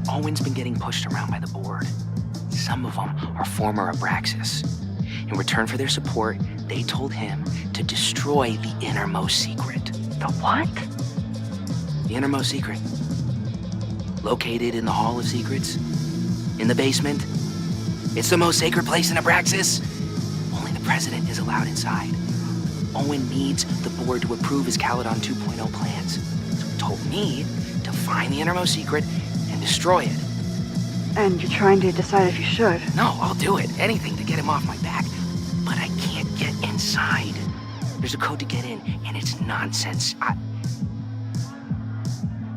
Owen's been getting pushed around by the board. Some of them are former Abraxas. In return for their support, they told him to destroy the innermost secret. The what? The innermost secret. Located in the Hall of Secrets. In the basement. It's the most sacred place in Abraxas. Only the president is allowed inside. Owen needs the board to approve his Caledon 2.0 plans. So he told me to find the innermost secret and destroy it. And you're trying to decide if you should? No, I'll do it. Anything to get him off my back. But I can't get inside. There's a code to get in, and it's nonsense.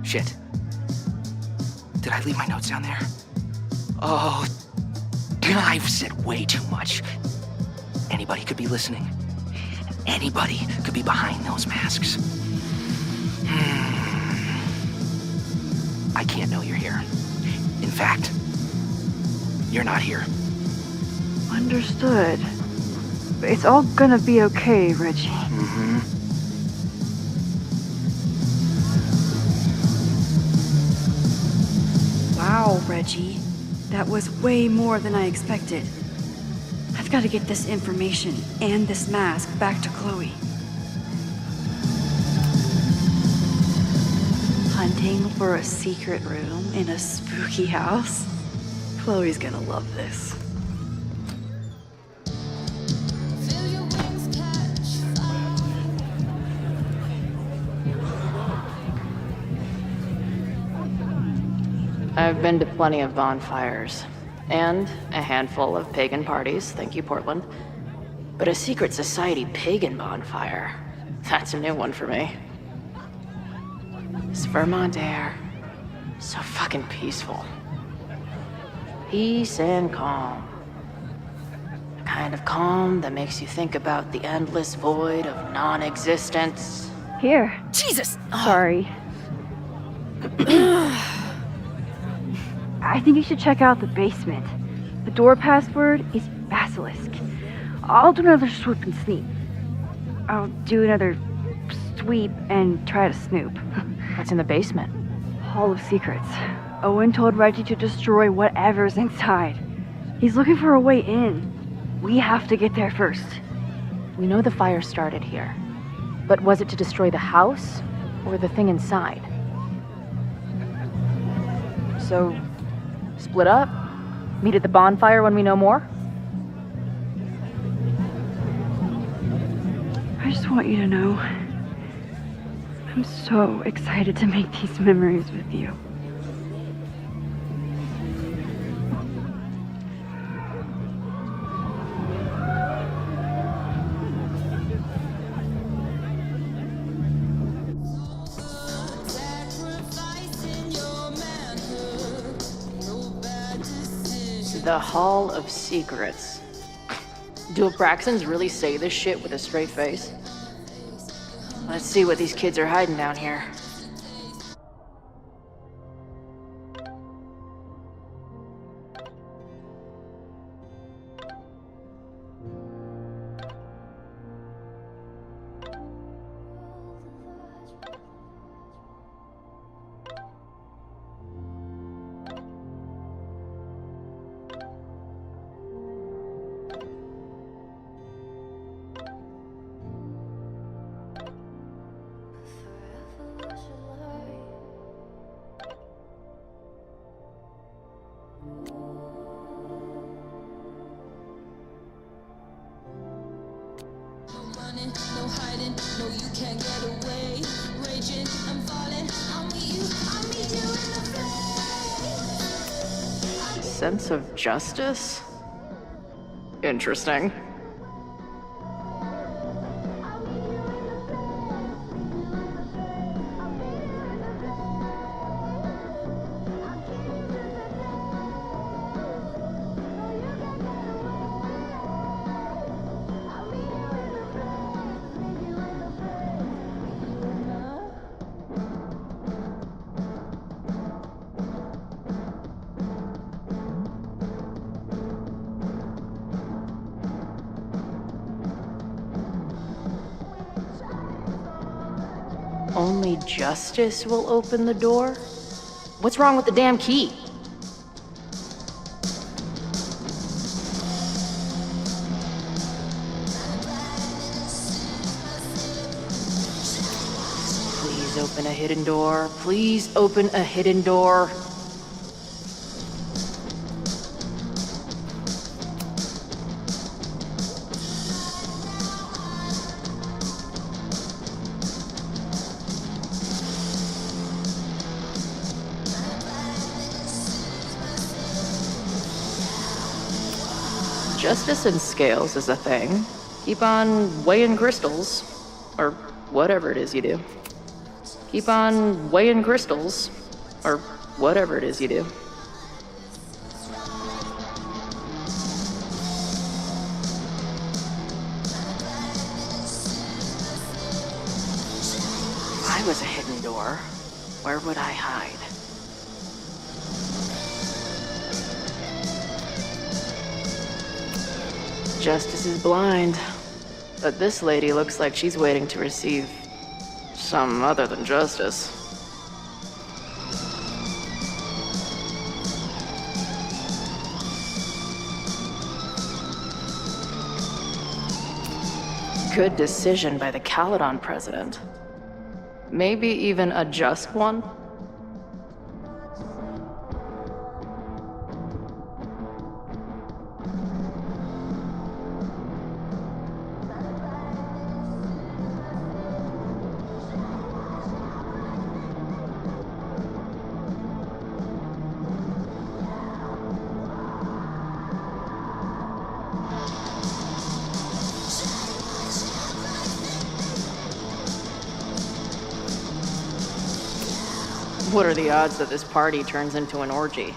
Shit. Did I leave my notes down there? Oh, I've said way too much. Anybody could be listening. Anybody could be behind those masks. I can't know you're here. In fact, you're not here. Understood. It's all gonna be okay, Reggie. Mm-hmm. Wow, Reggie. That was way more than I expected. I've got to get this information and this mask back to Chloe. Hunting for a secret room in a spooky house? Chloe's gonna love this. I've been to plenty of bonfires, and a handful of pagan parties, thank you, Portland. But a secret society pagan bonfire, that's a new one for me. This Vermont air, so fucking peaceful. Peace and calm. The kind of calm that makes you think about the endless void of non-existence. Here. Jesus! Sorry. I think you should check out the basement. The door password is basilisk. I'll do another swoop and sneak. I'll do another sweep and try to snoop. What's in the basement? Hall of Secrets. Owen told Reggie to destroy whatever's inside. He's looking for a way in. We have to get there first. We know the fire started here. But was it to destroy the house or the thing inside? So, split up? Meet at the bonfire when we know more? I just want you to know, I'm so excited to make these memories with you. The Hall of Secrets. Do Abraxans really say this shit with a straight face? Let's see what these kids are hiding down here. No hiding, no you can't get away. Raging, I'm falling, I'll meet you in the face. Sense of justice? Interesting. Only justice will open the door? What's wrong with the damn key? Please open a hidden door. Please open a hidden door. Justice in scales is a thing. Keep on weighing crystals. Or whatever it is you do. Keep on weighing crystals. Or whatever it is you do. If I was a hidden door, where would I hide? Justice is blind, but this lady looks like she's waiting to receive some other than justice. Good decision by the Caledon president. Maybe even a just one? What are the odds that this party turns into an orgy?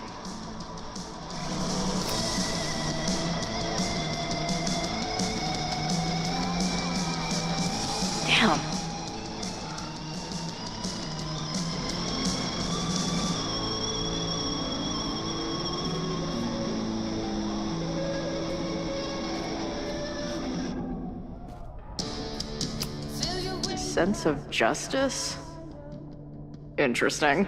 Sense of justice? Interesting.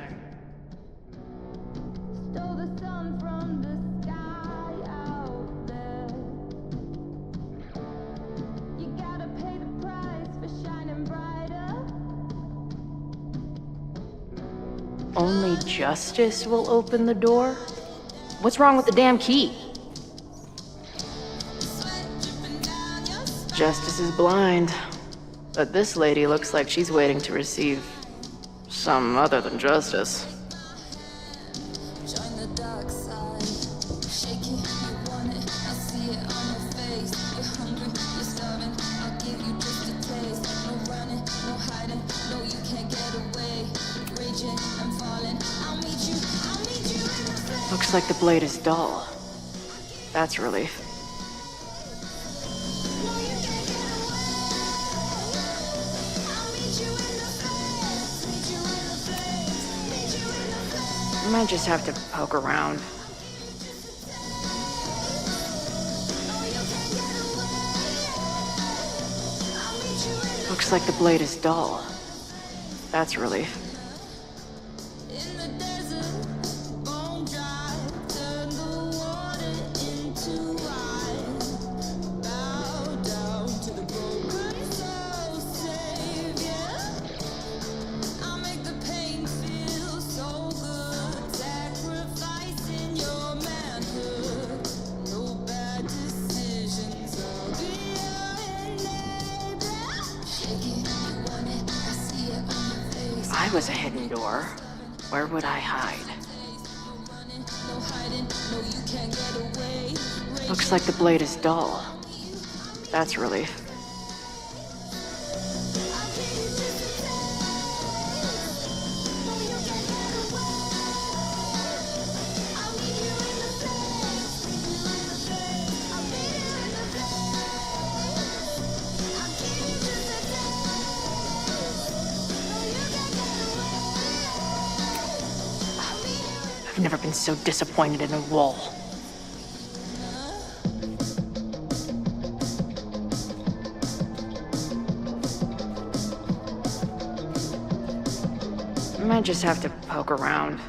Stole the sun from the sky out there. You gotta pay the price for shining brighter. Only justice will open the door? What's wrong with the damn key? Justice is blind, but this lady looks like she's waiting to receive some other than justice. Join the dark side. Shake it, you want it. I see it on your face. You're hungry, you're starving. I'll give you just a taste. No running, no hiding. No, you can't get away. Raging, I'm falling. I'll meet you in the face. Looks like the blade is dull. That's a relief. No, you can't get away. I'll meet you in the face. Meet you in the face. Meet you in the face. I might just have to poke around. Looks like the blade is dull. That's a relief. In the desert, bone dry, turn the water into wine. Bow down to the broken soul savior. I'll make the pain feel so good, sacrificing your manhood. No bad decisions, I'll be your enabler. Shake it, you want it, I see it on your face. If I was a hidden door, where would I hide? No hiding, no you can't get away. Looks like the blade is dull. That's a relief. I've never been so disappointed in a wall. I might just have to poke around.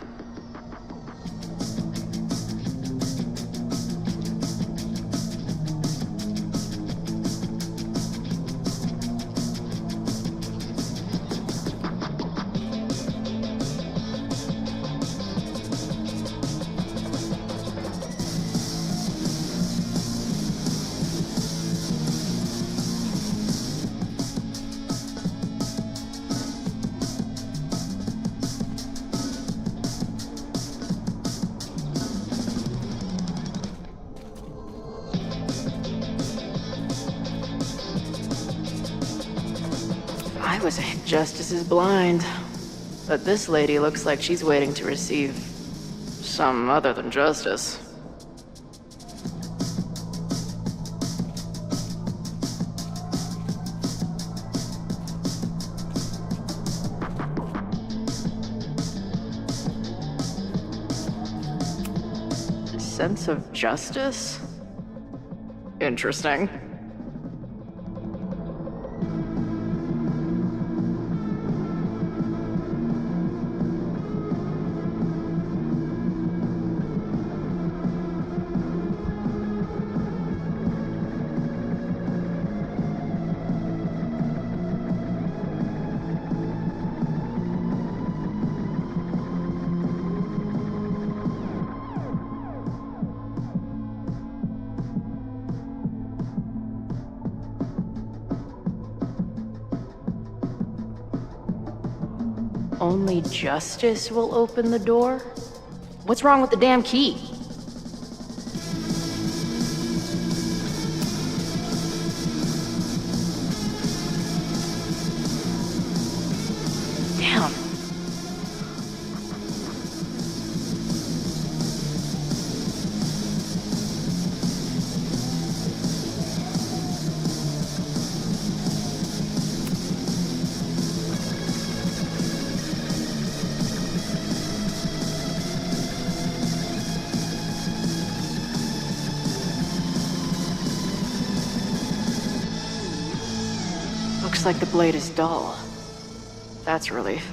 I was a justice is blind, but this lady looks like she's waiting to receive some other than justice. Sense of justice? Interesting. Only justice will open the door? What's wrong with the damn key? Damn. Looks like the blade is dull. That's a relief.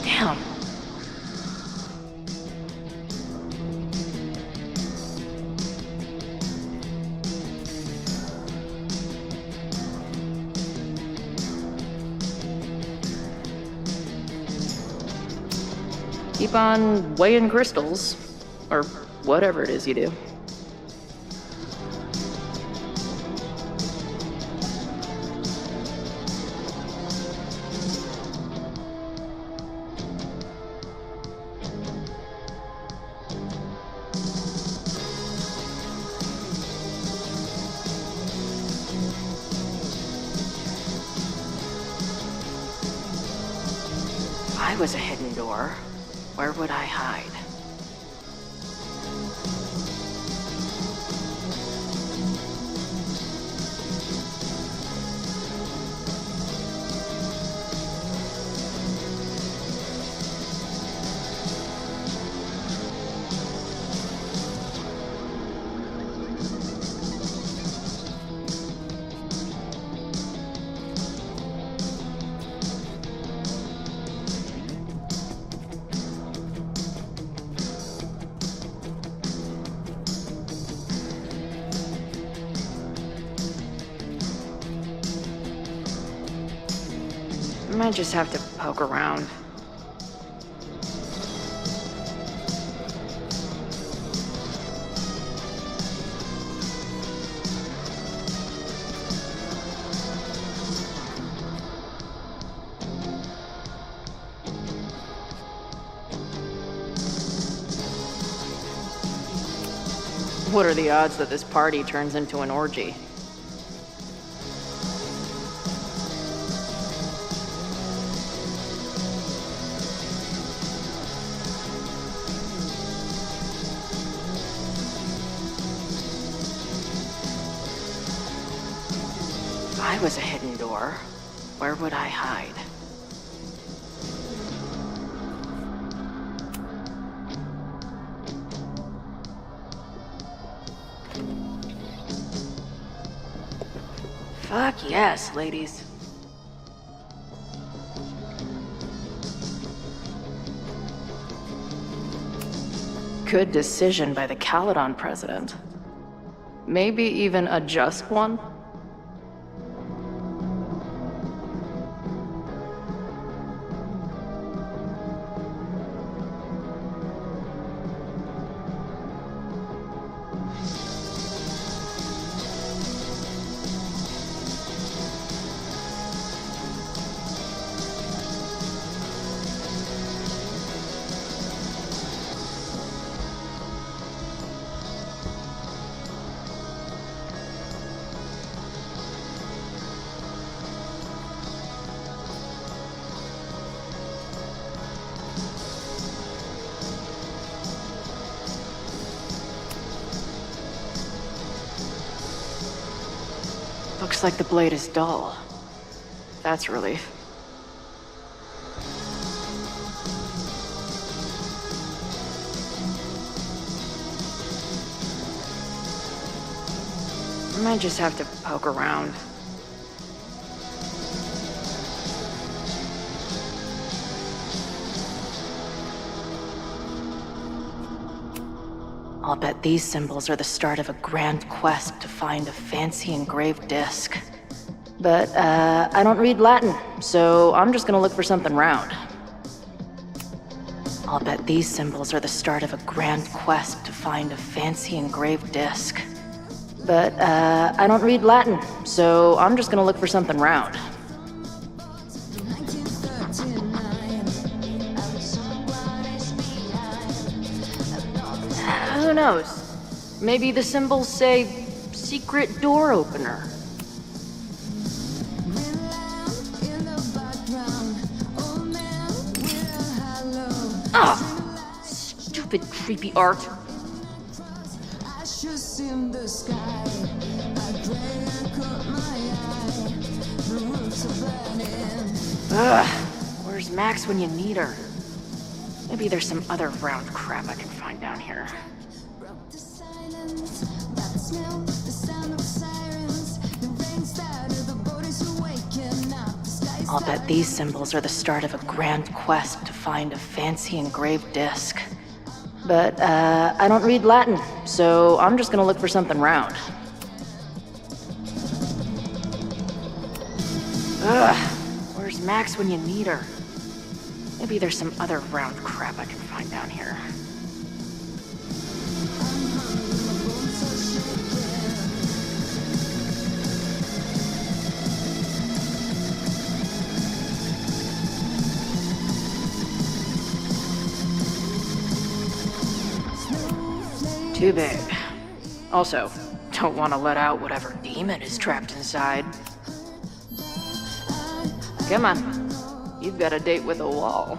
Damn. Keep on weighing crystals, or whatever it is you do. If I was a hidden door, where would I hide? I might just have to poke around. What are the odds that this party turns into an orgy? If I was a hidden door, where would I hide? Fuck yes, ladies. Good decision by the Caledon president. Maybe even a just one? Looks like the blade is dull. That's a relief. I might just have to poke around. I'll bet these symbols are the start of a grand quest to find a fancy engraved disc. But, I don't read Latin, so I'm just gonna look for something round. I'll bet these symbols are the start of a grand quest to find a fancy engraved disc. But, I don't read Latin, so I'm just gonna look for something round. Who knows? Maybe the symbols say secret door opener. Ah! Stupid creepy art. In the sky, I pray and cut my Ugh, where's Max when you need her? Maybe there's some other round crap I can find down here. I'll bet these symbols are the start of a grand quest to find a fancy engraved disc. But, I don't read Latin, so I'm just gonna look for something round. Ugh, where's Max when you need her? Maybe there's some other round crap I can find down here. Too big. Also, don't want to let out whatever demon is trapped inside. Come on. You've got a date with a wall.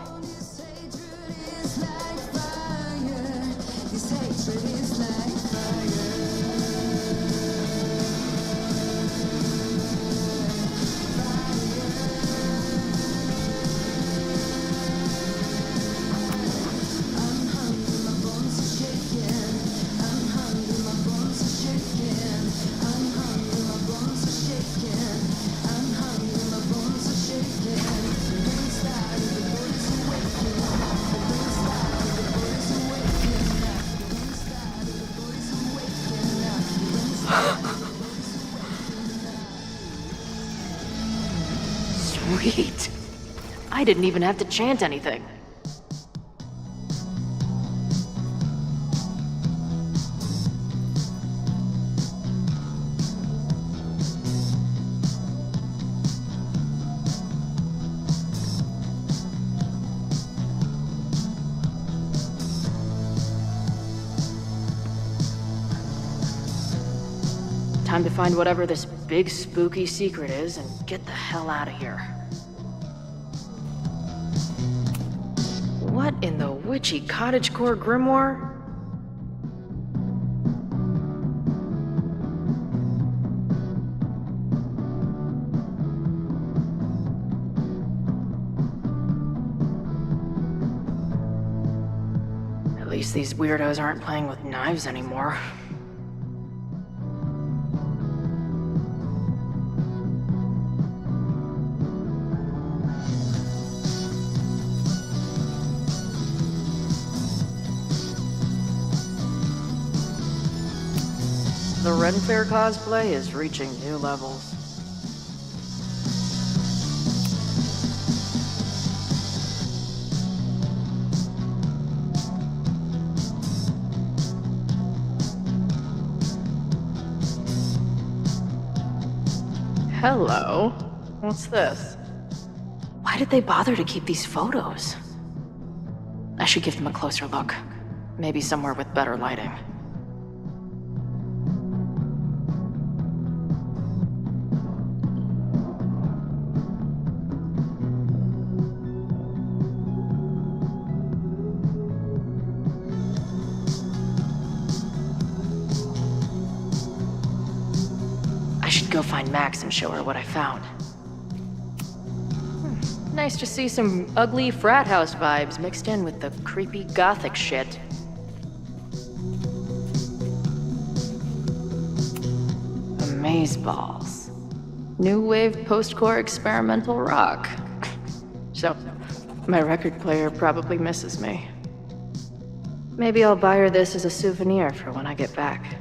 Sweet. I didn't even have to chant anything. Time to find whatever this big spooky secret is and get the hell out of here. What in the witchy cottagecore grimoire? At least these weirdos aren't playing with knives anymore. The Ren Fair cosplay is reaching new levels. Hello. What's this? Why did they bother to keep these photos? I should give them a closer look. Maybe somewhere with better lighting. Go find Max and show her what I found. Nice to see some ugly frat house vibes mixed in with the creepy gothic shit. Amazeballs. New wave post-core experimental rock. So, my record player probably misses me. Maybe I'll buy her this as a souvenir for when I get back.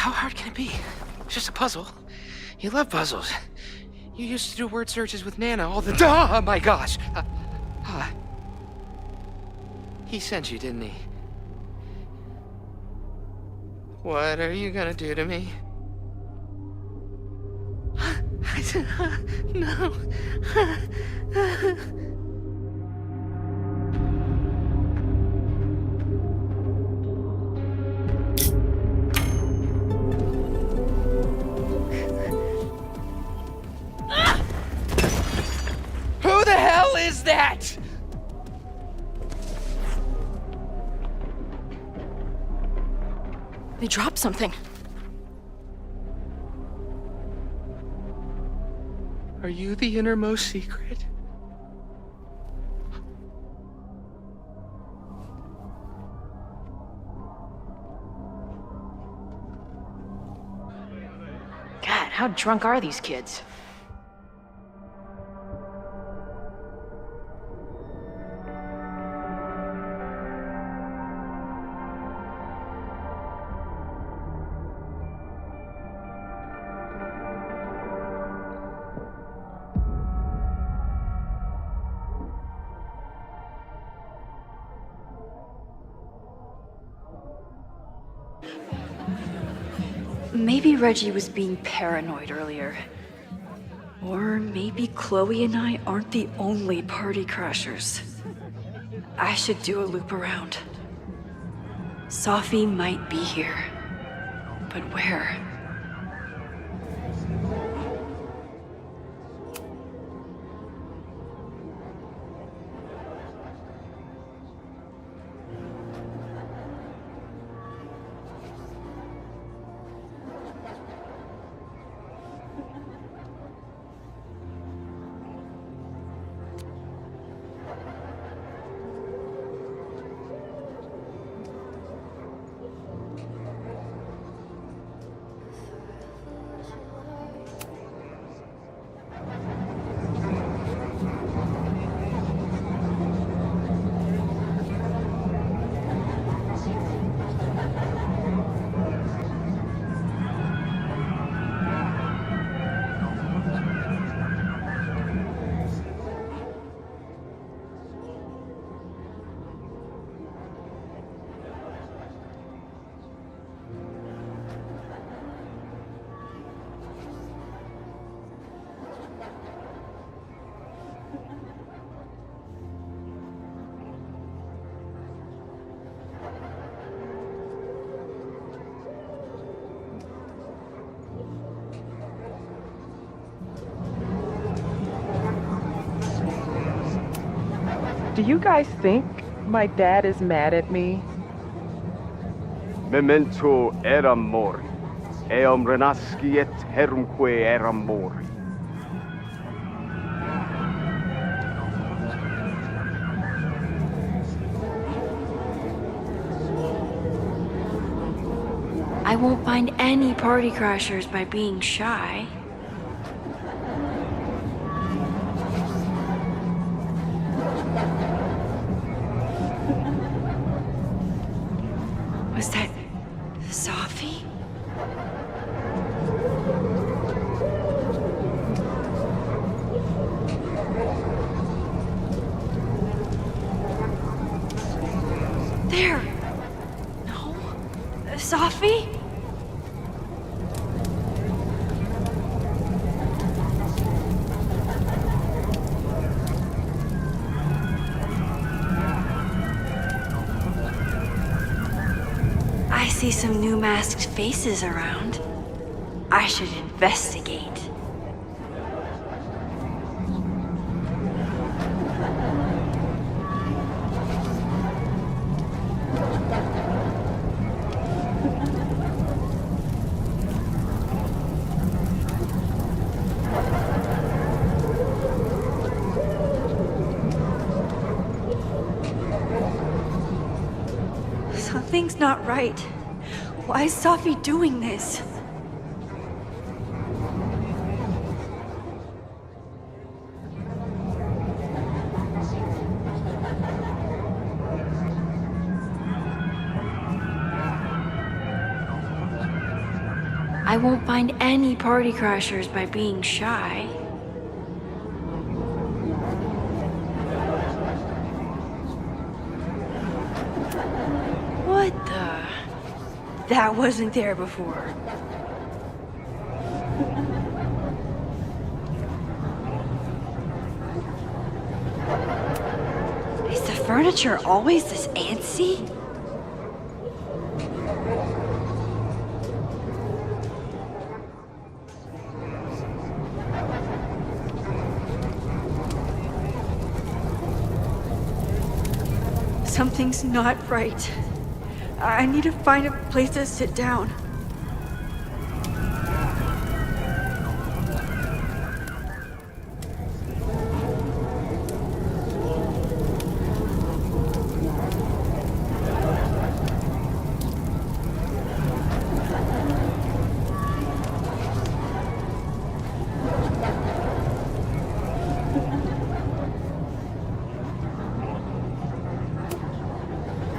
How hard can it be? It's just a puzzle. You love puzzles. You used to do word searches with Nana all the time. Oh my gosh. He sent you, didn't he? What are you gonna do to me? No. Who the hell is that? They dropped something. Are you the innermost secret? God, how drunk are these kids? Maybe Reggie was being paranoid earlier. Or maybe Chloe and I aren't the only party crashers. I should do a loop around. Sophie might be here. But where? Do you guys think my dad is mad at me? Memento eram mori. Eam renasciet herumque eram mori. I won't find any party crashers by being shy. Was that Sophie? There! No? Sophie? I see some new masked faces around. I should investigate. Something's not right. Why is Sophie doing this? I won't find any party crashers by being shy. What the? That wasn't there before. Is the furniture always this antsy? Something's not right. I need to find a place to sit down.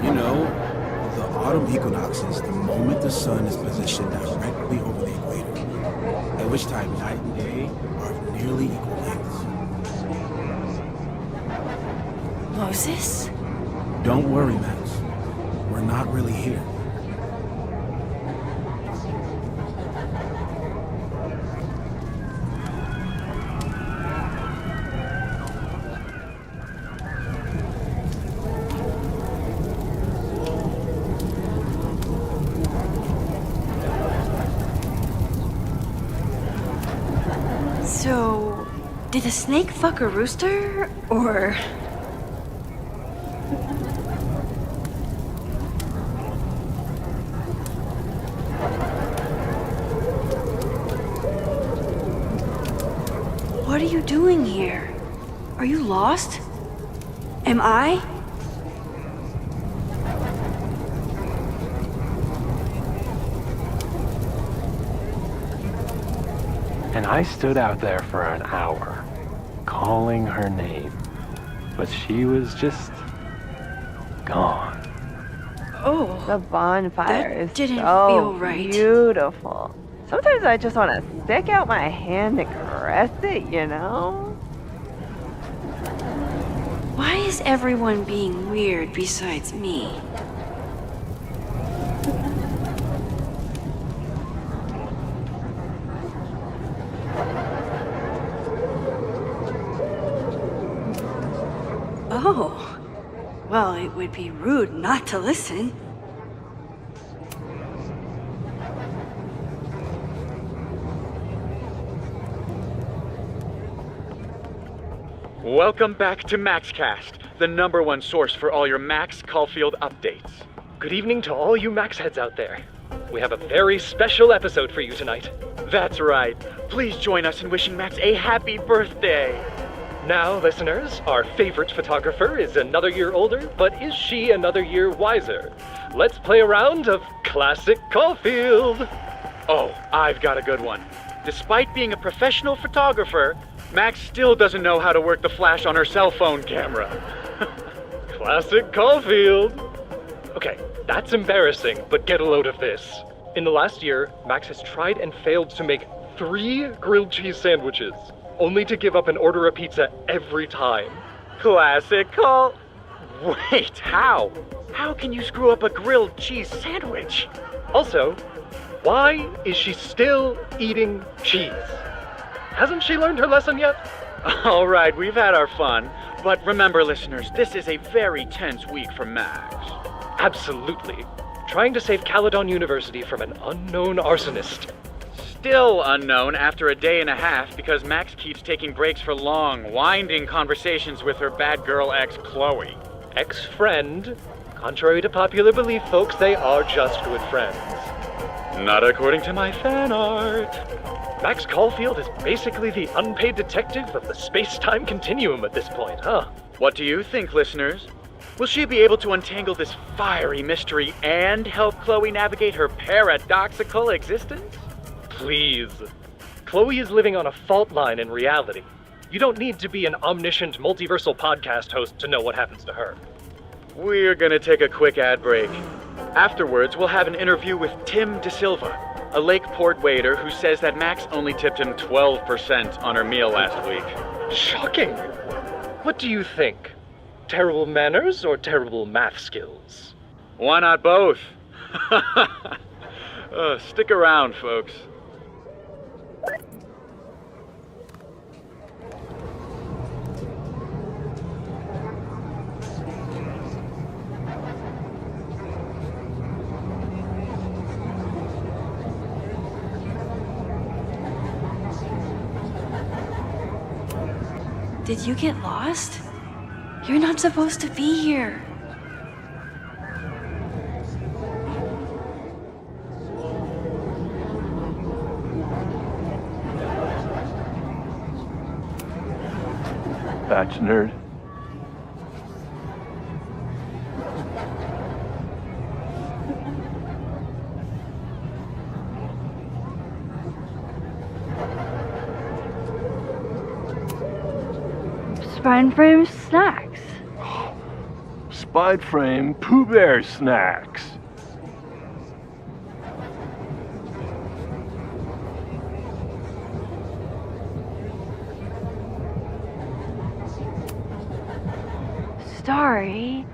You know, the autumn equinox is the moment the sun is positioned directly over the equator, at which time night and day are of nearly equal lengths. Moses? Don't worry, Max. We're not really here. So, did the snake fuck a rooster, or...? What are you doing here? Are you lost? Am I? And I stood out there for an hour, calling her name. But she was just gone. Oh. The bonfire that is didn't so feel right. beautiful. Sometimes I just want to stick out my hand and caress it, you know? Why is everyone being weird besides me? Oh. Well, it would be rude not to listen. Welcome back to MaxCast, the #1 source for all your Max Caulfield updates. Good evening to all you Max heads out there. We have a very special episode for you tonight. That's right. Please join us in wishing Max a happy birthday. Now, listeners, our favorite photographer is another year older, but is she another year wiser? Let's play a round of Classic Caulfield. Oh, I've got a good one. Despite being a professional photographer, Max still doesn't know how to work the flash on her cell phone camera. Classic Caulfield. Okay, that's embarrassing, but get a load of this. In the last year, Max has tried and failed to make 3 grilled cheese sandwiches, only to give up and order a pizza every time. Classic Caul... Wait, how? How can you screw up a grilled cheese sandwich? Also, why is she still eating cheese? Hasn't she learned her lesson yet? All right, we've had our fun. But remember, listeners, this is a very tense week for Max. Absolutely. Trying to save Caledon University from an unknown arsonist. Still unknown after a day and a half because Max keeps taking breaks for long, winding conversations with her bad girl ex, Chloe. Ex-friend? Contrary to popular belief, folks, they are just good friends. Not according to my fan art. Max Caulfield is basically the unpaid detective of the space-time continuum at this point, huh? What do you think, listeners? Will she be able to untangle this fiery mystery and help Chloe navigate her paradoxical existence? Please. Chloe is living on a fault line in reality. You don't need to be an omniscient multiversal podcast host to know what happens to her. We're gonna take a quick ad break. Afterwards, we'll have an interview with Tim De Silva, a Lakeport waiter who says that Max only tipped him 12% on her meal last week. Shocking! What do you think? Terrible manners or terrible math skills? Why not both? Stick around, folks. Did you get lost? You're not supposed to be here. Batch nerd. Spine frame snacks. Spide frame Pooh Bear snacks. Sorry.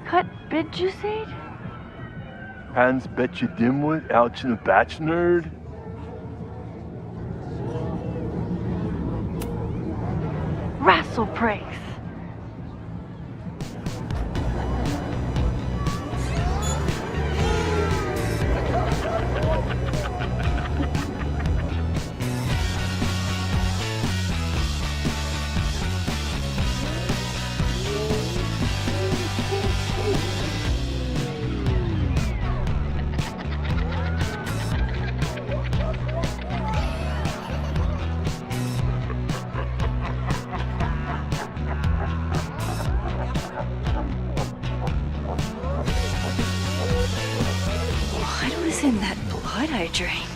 Cut bit you said? Hans bet you dimwit out in the batch nerd. Wrestle breaks. What was in that blood I drank?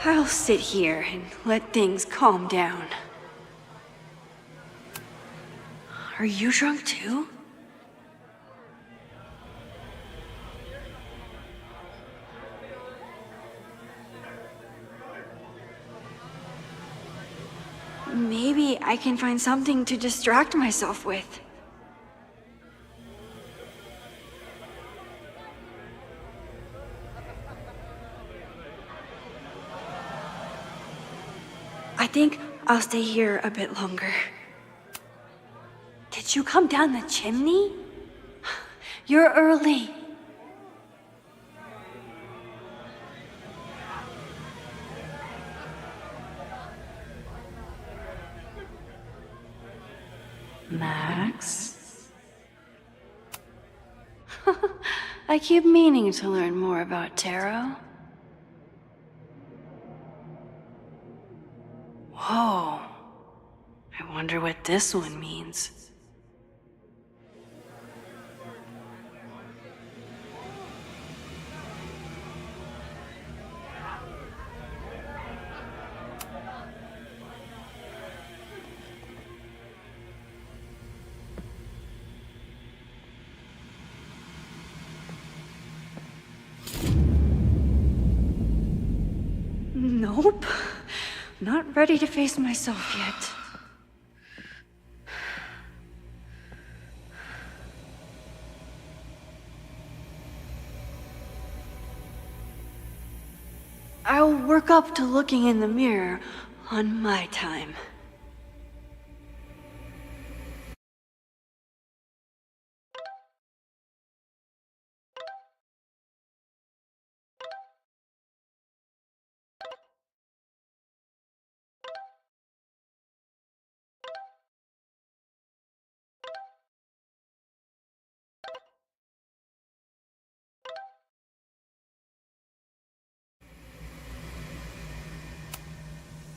I'll sit here and let things calm down. Are you drunk too? Maybe I can find something to distract myself with. I think I'll stay here a bit longer. Did you come down the chimney? You're early. Max? I keep meaning to learn more about tarot. Whoa. I wonder what this one means. Nope. Not ready to face myself yet. I'll work up to looking in the mirror on my time.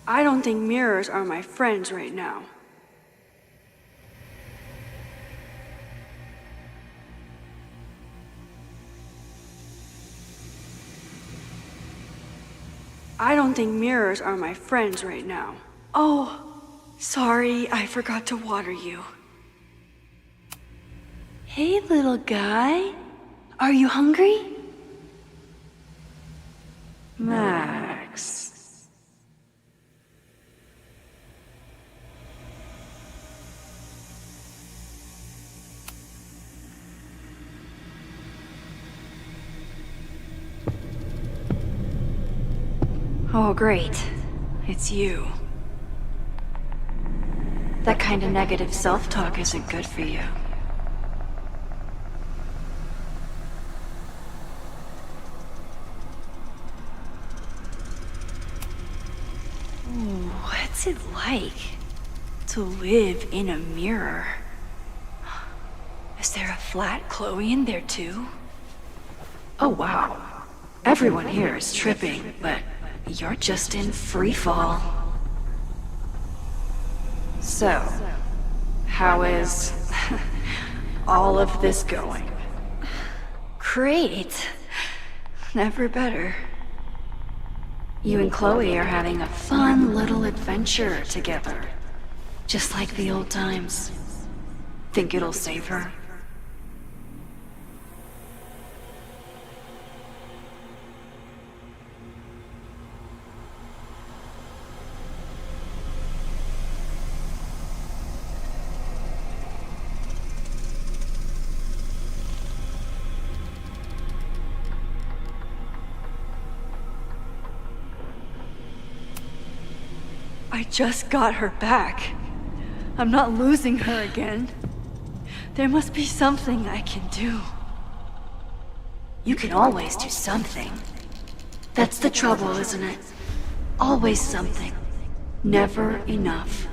I don't think mirrors are my friends right now. I don't think mirrors are my friends right now. Oh, sorry, I forgot to water you. Hey, little guy. Are you hungry? Max. Oh, great. It's you. That kind of negative self-talk isn't good for you. Ooh, what's it like to live in a mirror? Is there a flat Chloe in there too? Oh wow. Everyone here is tripping, but you're just in free fall. So, how is all of this going? Great. Never better. You and Chloe are having a fun little adventure together. Just like the old times. Think it'll save her? I just got her back. I'm not losing her again. There must be something I can do. You can always do something. That's the trouble, isn't it? Always something. Never enough.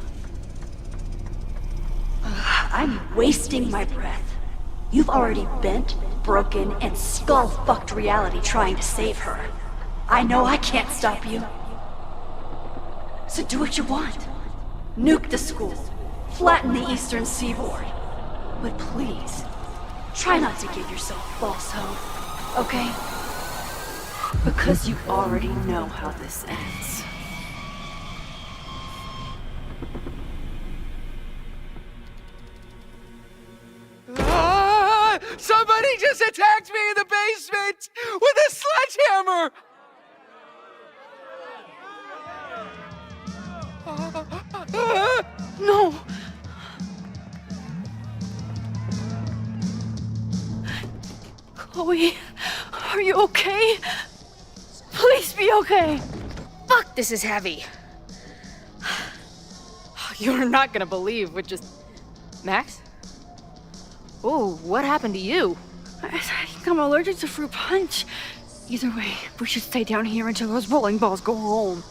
I'm wasting my breath. You've already bent, broken, and skull-fucked reality trying to save her. I know I can't stop you. So do what you want. Nuke the school. Flatten the eastern seaboard. But please, try not to give yourself false hope, okay? Because you already know how this ends. Ah! Somebody just attacked me in the basement with a sledgehammer! No! Chloe, are you okay? Please be okay! Fuck, this is heavy. You're not gonna believe what just... Max? Oh, what happened to you? I think I'm allergic to fruit punch. Either way, we should stay down here until those bowling balls go home.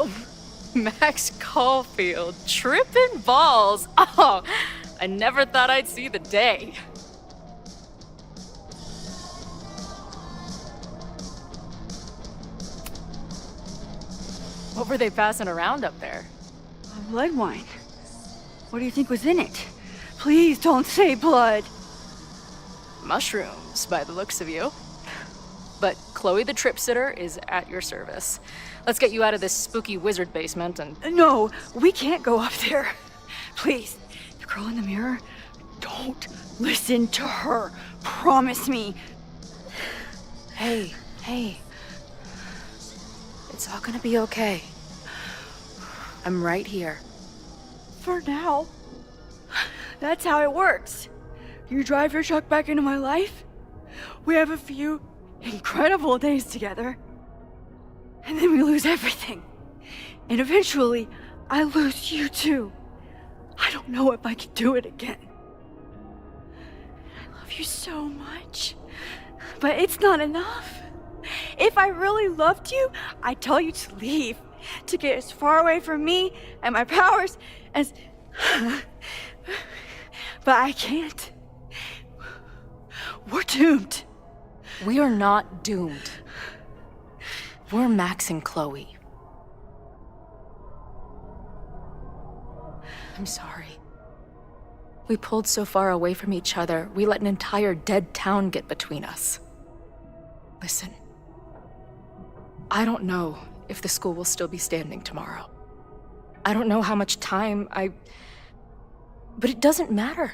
Oh, Max Caulfield, tripping balls. Oh, I never thought I'd see the day. What were they passing around up there? Blood wine. What do you think was in it? Please don't say blood. Mushrooms, by the looks of you. But Chloe the Trip Sitter is at your service. Let's get you out of this spooky wizard basement and... No, we can't go up there. Please, the girl in the mirror, don't listen to her. Promise me. Hey. It's all gonna be okay. I'm right here. For now. That's how it works. You drive your truck back into my life. We have a few incredible days together. And then we lose everything. And eventually, I lose you too. I don't know if I can do it again. I love you so much. But it's not enough. If I really loved you, I'd tell you to leave. To get as far away from me and my powers as... But I can't. We're doomed. We are not doomed. We're Max and Chloe. I'm sorry. We pulled so far away from each other, we let an entire dead town get between us. Listen, I don't know if the school will still be standing tomorrow. I don't know how much time but it doesn't matter.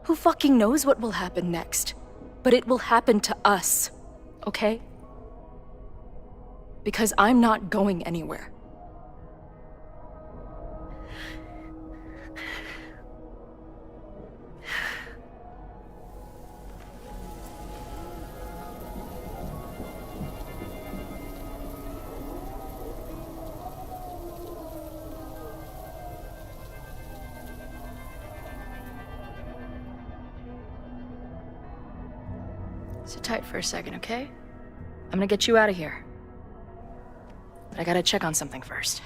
Who fucking knows what will happen next? But it will happen to us, okay? Because I'm not going anywhere. Sit tight for a second, okay? I'm gonna get you out of here. But I gotta check on something first.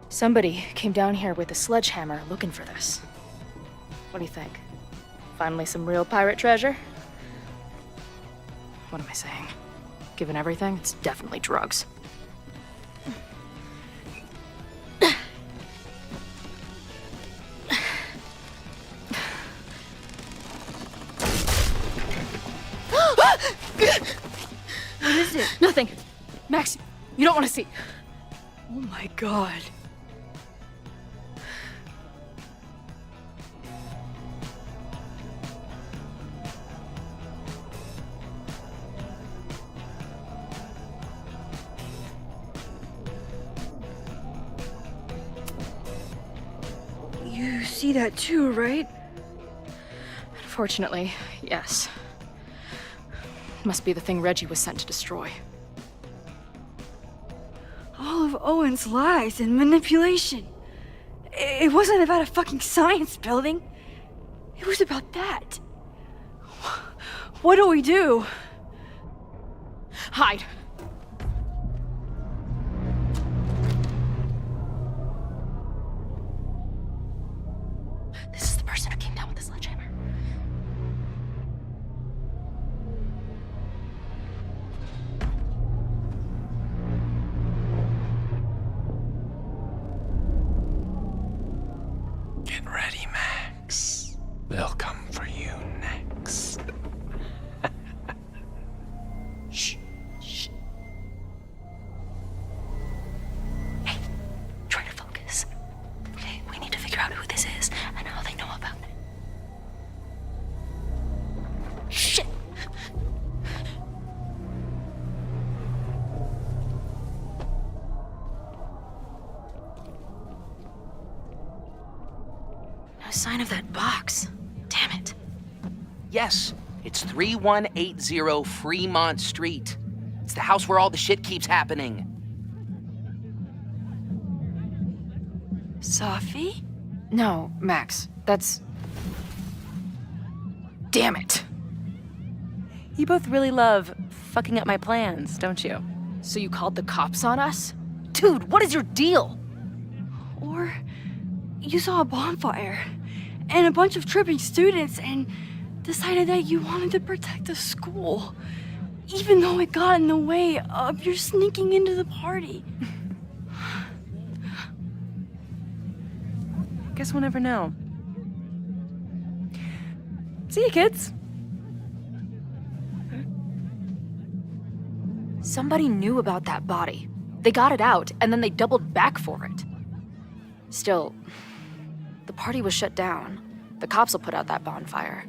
Somebody came down here with a sledgehammer looking for this. What do you think? Finally some real pirate treasure? What am I saying? Given everything, it's definitely drugs. What is it? Nothing. Max, you don't want to see. Oh my god. You see that too, right? Unfortunately, yes. Must be the thing Reggie was sent to destroy. All of Owen's lies and manipulation. It wasn't about a fucking science building. It was about that. What do we do? Hide. This is the person who came down with the sledgehammer. Get ready, Max. They'll come for you next. Shh. Shh. Hey, try to focus. Okay, we need to figure out who this is and how they know about it. Shit! No sign of that box. Damn it. Yes, it's 3180 Fremont Street. It's the house where all the shit keeps happening. Safi? No, Max, that's... Damn it. You both really love fucking up my plans, don't you? So you called the cops on us? Dude, what is your deal? Or you saw a bonfire and a bunch of tripping students and decided that you wanted to protect the school, even though it got in the way of your sneaking into the party. Guess we'll never know. See you, kids. Somebody knew about that body. They got it out, and then they doubled back for it. Still, the party was shut down. The cops will put out that bonfire.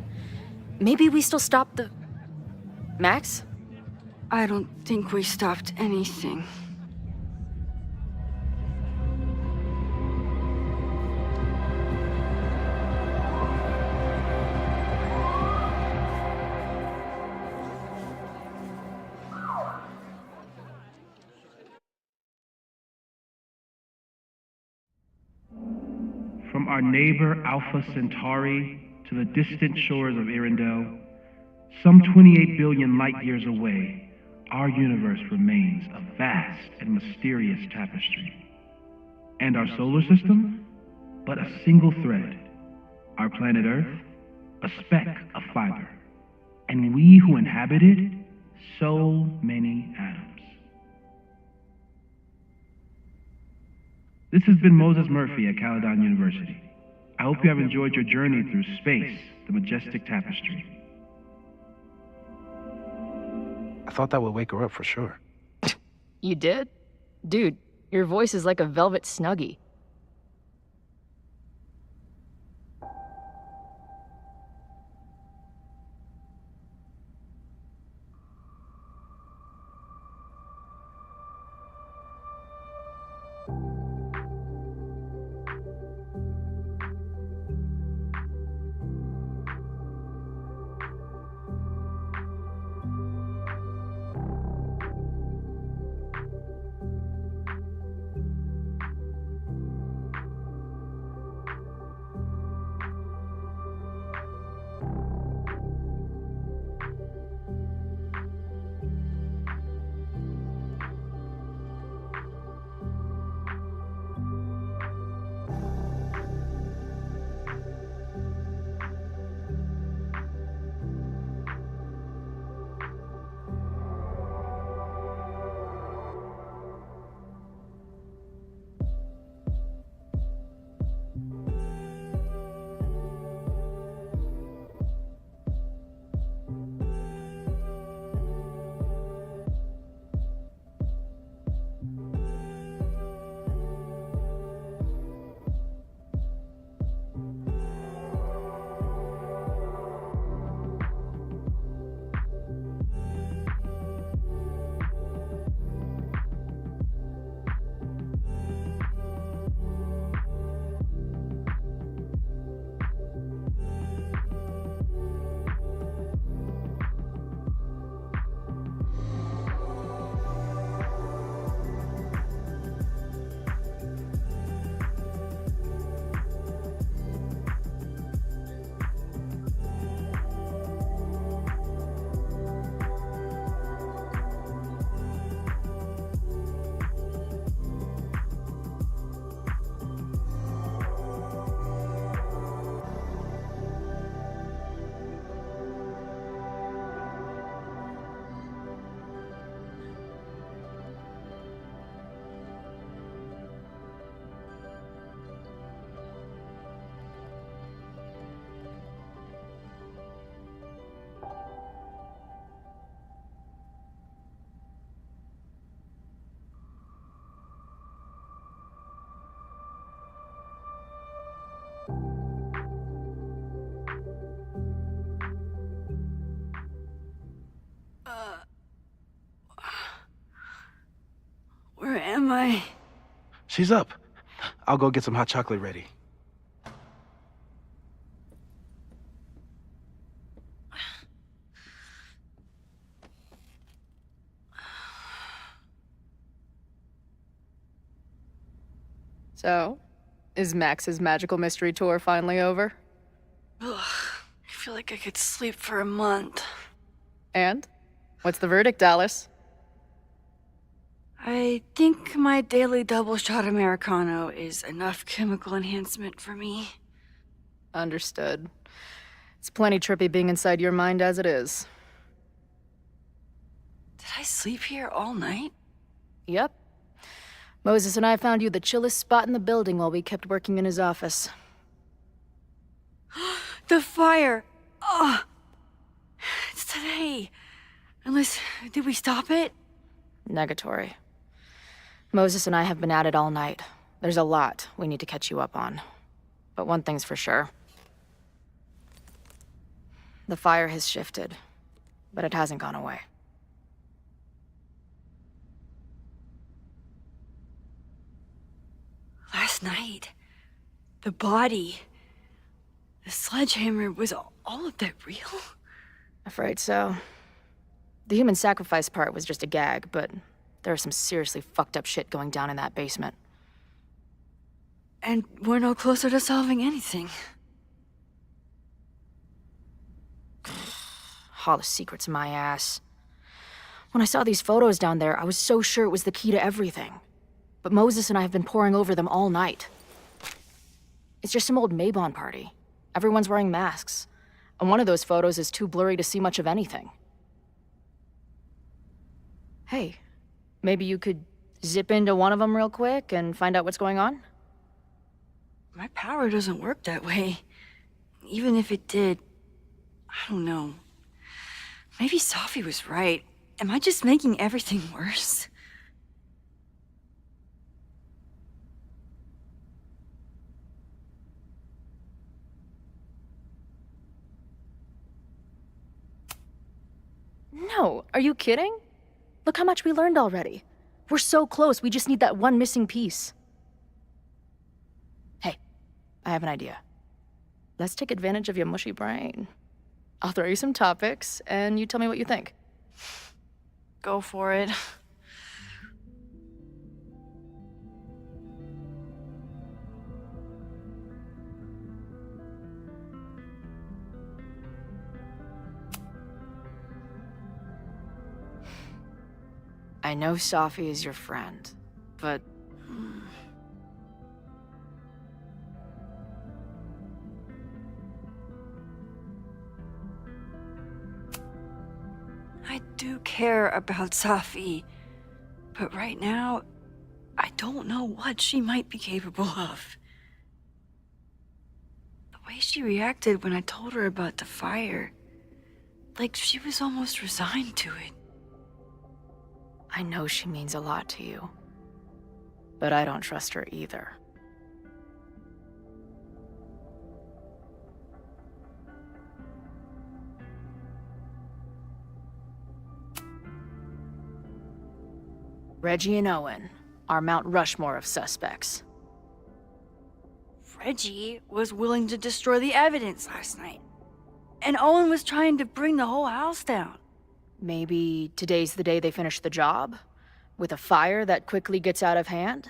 Maybe we still stopped the... Max? I don't think we stopped anything. From our neighbor Alpha Centauri to the distant shores of Arendelle, some 28 billion light-years away, our universe remains a vast and mysterious tapestry. And our solar system? But a single thread. Our planet Earth? A speck of fiber. And we who inhabit it? So many atoms. This has been Moses Murphy at Caledon University. I hope you have enjoyed your journey through space, the majestic tapestry. I thought that would wake her up for sure. You did? Dude, your voice is like a velvet snuggie. Where am I? She's up. I'll go get some hot chocolate ready. So, is Max's magical mystery tour finally over? Ugh, I feel like I could sleep for a month. And? What's the verdict, Dallas? I think my daily double shot Americano is enough chemical enhancement for me. Understood. It's plenty trippy being inside your mind as it is. Did I sleep here all night? Yep. Moses and I found you the chillest spot in the building while we kept working in his office. The fire! Ugh! It's today. Unless, did we stop it? Negatory. Moses and I have been at it all night. There's a lot we need to catch you up on. But one thing's for sure. The fire has shifted, but it hasn't gone away. Last night, the body, the sledgehammer, was all of that real? Afraid so. The human sacrifice part was just a gag, but there was some seriously fucked up shit going down in that basement. And we're no closer to solving anything. All the secrets in my ass. When I saw these photos down there, I was so sure it was the key to everything. But Moses and I have been poring over them all night. It's just some old Maybon party. Everyone's wearing masks. And one of those photos is too blurry to see much of anything. Hey, maybe you could Zip into one of them real quick and find out what's going on? My power doesn't work that way. Even if it did, I don't know. Maybe Sophie was right. Am I just making everything worse? No, are you kidding? Look how much we learned already. We're so close, we just need that one missing piece. Hey, I have an idea. Let's take advantage of your mushy brain. I'll throw you some topics, and you tell me what you think. Go for it. I know Sophie is your friend, but... I do care about Sophie, but right now, I don't know what she might be capable of. The way she reacted when I told her about the fire, like she was almost resigned to it. I know she means a lot to you, but I don't trust her either. Reggie and Owen are Mount Rushmore of suspects. Reggie was willing to destroy the evidence last night, and Owen was trying to bring the whole house down. Maybe today's the day they finish the job? With a fire that quickly gets out of hand?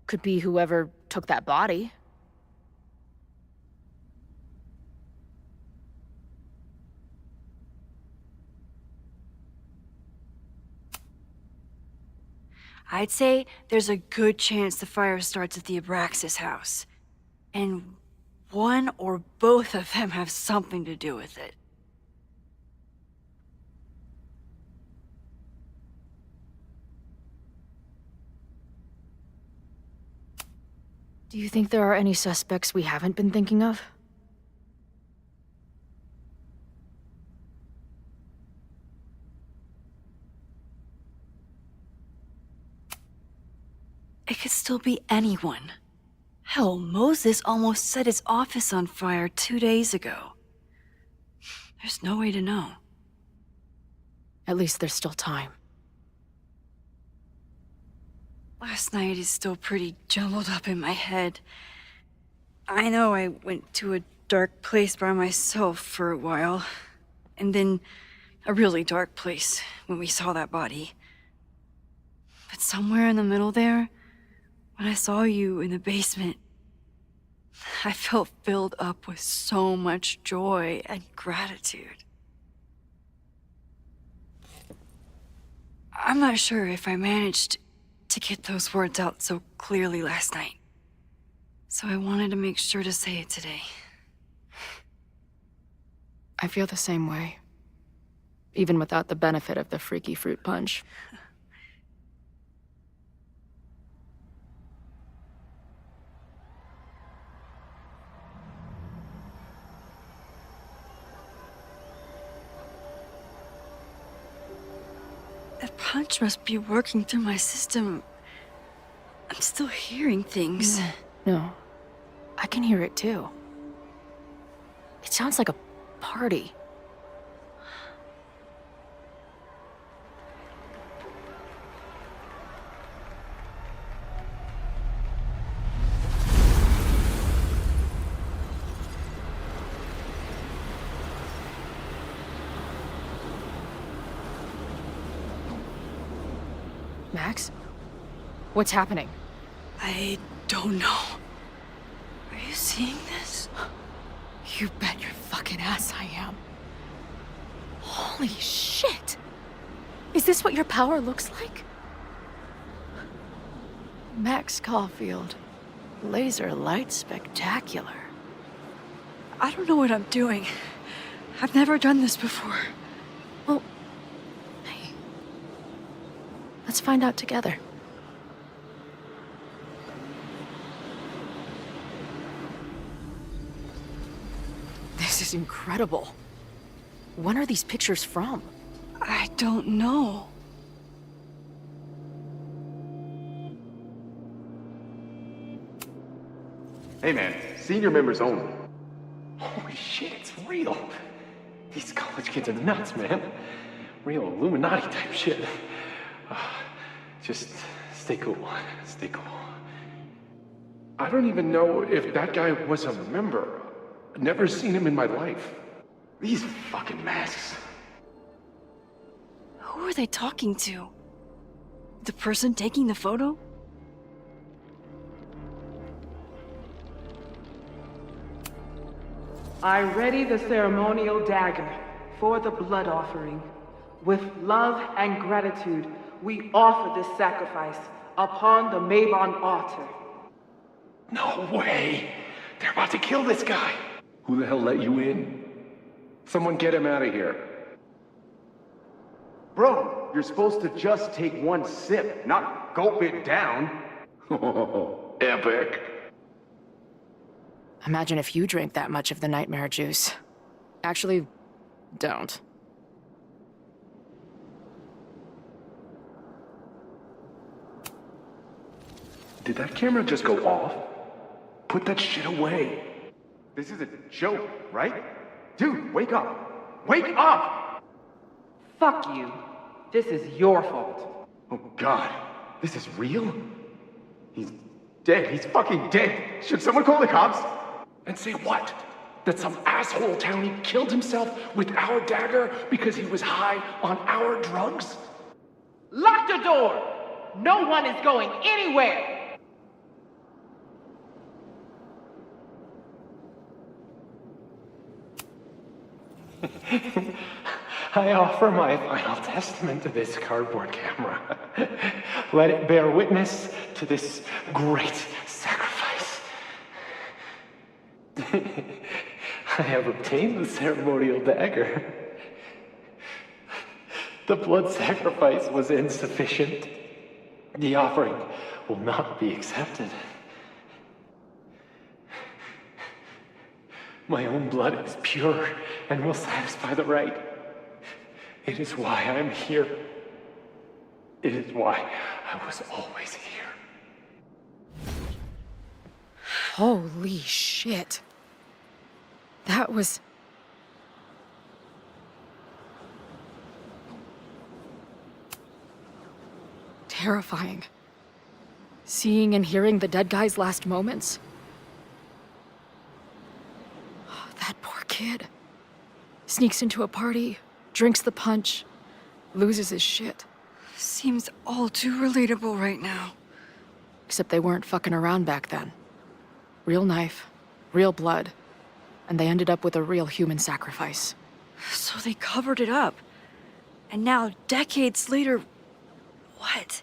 Could be whoever took that body. I'd say there's a good chance the fire starts at the Abraxas house. And one or both of them have something to do with it. Do you think there are any suspects we haven't been thinking of? It could still be anyone. Hell, Moses almost set his office on fire 2 days ago. There's no way to know. At least there's still time. Last night is still pretty jumbled up in my head. I know I went to a dark place by myself for a while, and then a really dark place when we saw that body. But somewhere in the middle there, when I saw you in the basement, I felt filled up with so much joy and gratitude. I'm not sure if I managed to get those words out so clearly last night, so I wanted to make sure to say it today. I feel the same way, even without the benefit of the freaky fruit punch. That punch must be working through my system. I'm still hearing things. No, I can hear it too. It sounds like a party. Max? What's happening? I don't know. Are you seeing this? You bet your fucking ass I am. Holy shit! Is this what your power looks like? Max Caulfield. Laser light spectacular. I don't know what I'm doing. I've never done this before. Well, hey. Let's find out together. This is incredible. When are these pictures from? I don't know. Hey man, senior members only. Holy shit, it's real. These college kids are nuts, man. Real Illuminati type shit. Just stay cool. Stay cool. I don't even know if that guy was a member. Never seen him in my life. These fucking masks. Who are they talking to? The person taking the photo? I ready the ceremonial dagger for the blood offering. With love and gratitude, we offer this sacrifice upon the Mabon altar. No way! They're about to kill this guy! Who the hell let you in? Someone get him out of here. Bro, you're supposed to just take one sip, not gulp it down. Epic. Imagine if you drank that much of the nightmare juice. Actually, don't. Did that camera just go off? Put that shit away. This is a joke, right? Dude, wake up! Wake up! Fuck you. This is your fault. Oh god, this is real? He's dead. He's fucking dead. Should someone call the cops? And say what? That some asshole townie killed himself with our dagger because he was high on our drugs? Lock the door! No one is going anywhere! I offer my final testament to this cardboard camera. Let it bear witness to this great sacrifice. I have obtained the ceremonial dagger. The blood sacrifice was insufficient. The offering will not be accepted. My own blood is pure and will satisfy the rite. It is why I'm here. It is why I was always here. Holy shit. That was... terrifying. Seeing and hearing the dead guy's last moments. That poor kid. Sneaks into a party, drinks the punch, loses his shit. Seems all too relatable right now. Except they weren't fucking around back then. Real knife, real blood, and they ended up with a real human sacrifice. So they covered it up. And now, decades later, what?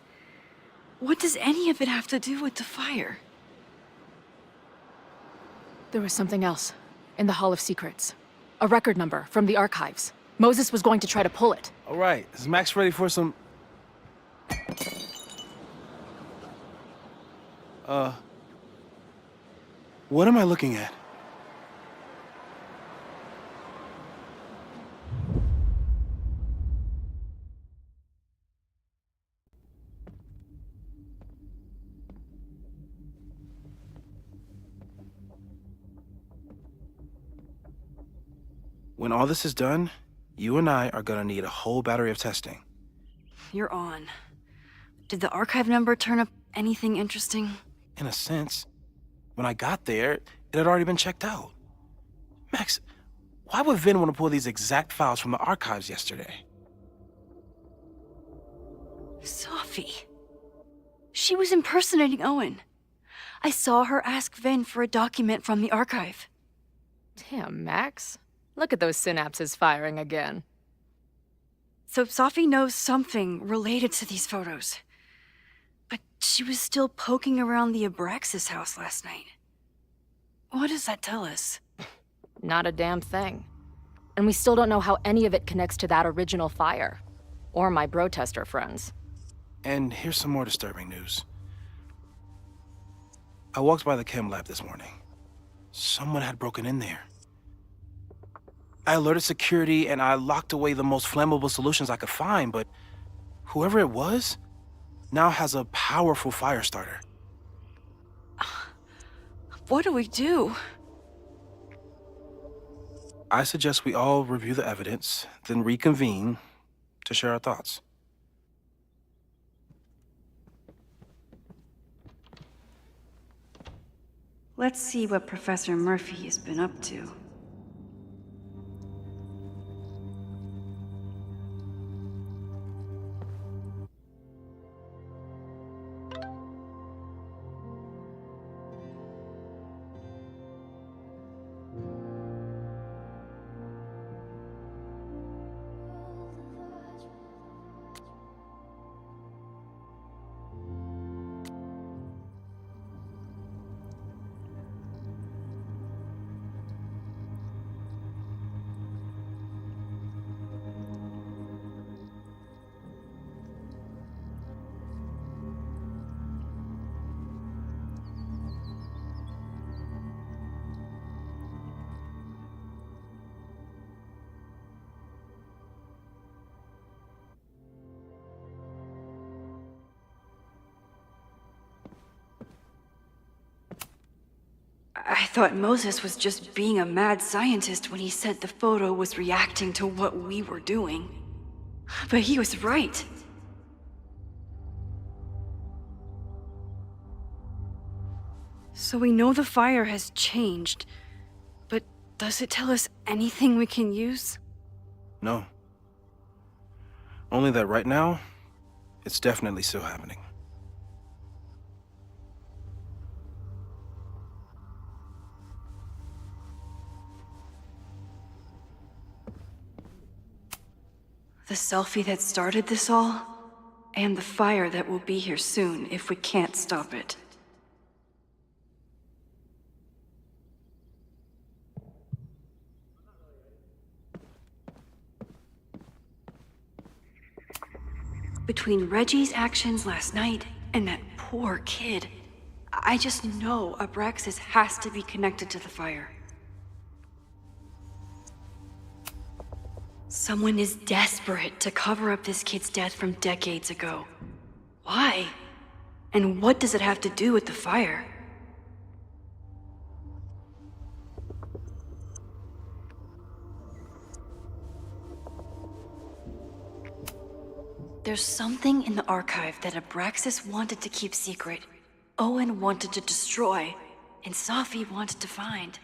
What does any of it have to do with the fire? There was something else. In the Hall of Secrets. A record number from the archives. Moses was going to try to pull it. All right, is Max ready for some... What am I looking at? When all this is done, you and I are gonna need a whole battery of testing. You're on. Did the archive number turn up anything interesting? In a sense. When I got there, it had already been checked out. Max, why would Vin want to pull these exact files from the archives yesterday? Sophie. She was impersonating Owen. I saw her ask Vin for a document from the archive. Damn, Max. Look at those synapses firing again. So Sophie knows something related to these photos. But she was still poking around the Abraxas house last night. What does that tell us? Not a damn thing. And we still don't know how any of it connects to that original fire. Or my bro-tester friends. And here's some more disturbing news. I walked by the chem lab this morning. Someone had broken in there. I alerted security and I locked away the most flammable solutions I could find, but whoever it was now has a powerful fire starter. What do we do? I suggest we all review the evidence, then reconvene to share our thoughts. Let's see what Professor Murphy has been up to. I thought Moses was just being a mad scientist when he said the photo was reacting to what we were doing. But he was right. So we know the fire has changed, but does it tell us anything we can use? No. Only that right now, it's definitely still happening. The selfie that started this all, and the fire that will be here soon if we can't stop it. Between Reggie's actions last night and that poor kid, I just know Abraxas has to be connected to the fire. Someone is desperate to cover up this kid's death from decades ago. Why? And what does it have to do with the fire? There's something in the archive that Abraxas wanted to keep secret, Owen wanted to destroy, and Safi wanted to find.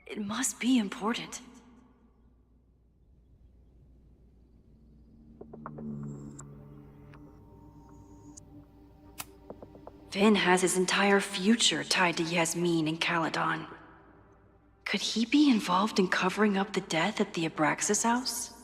It must be important. Finn has his entire future tied to Yasmin and Caledon. Could he be involved in covering up the death at the Abraxas house?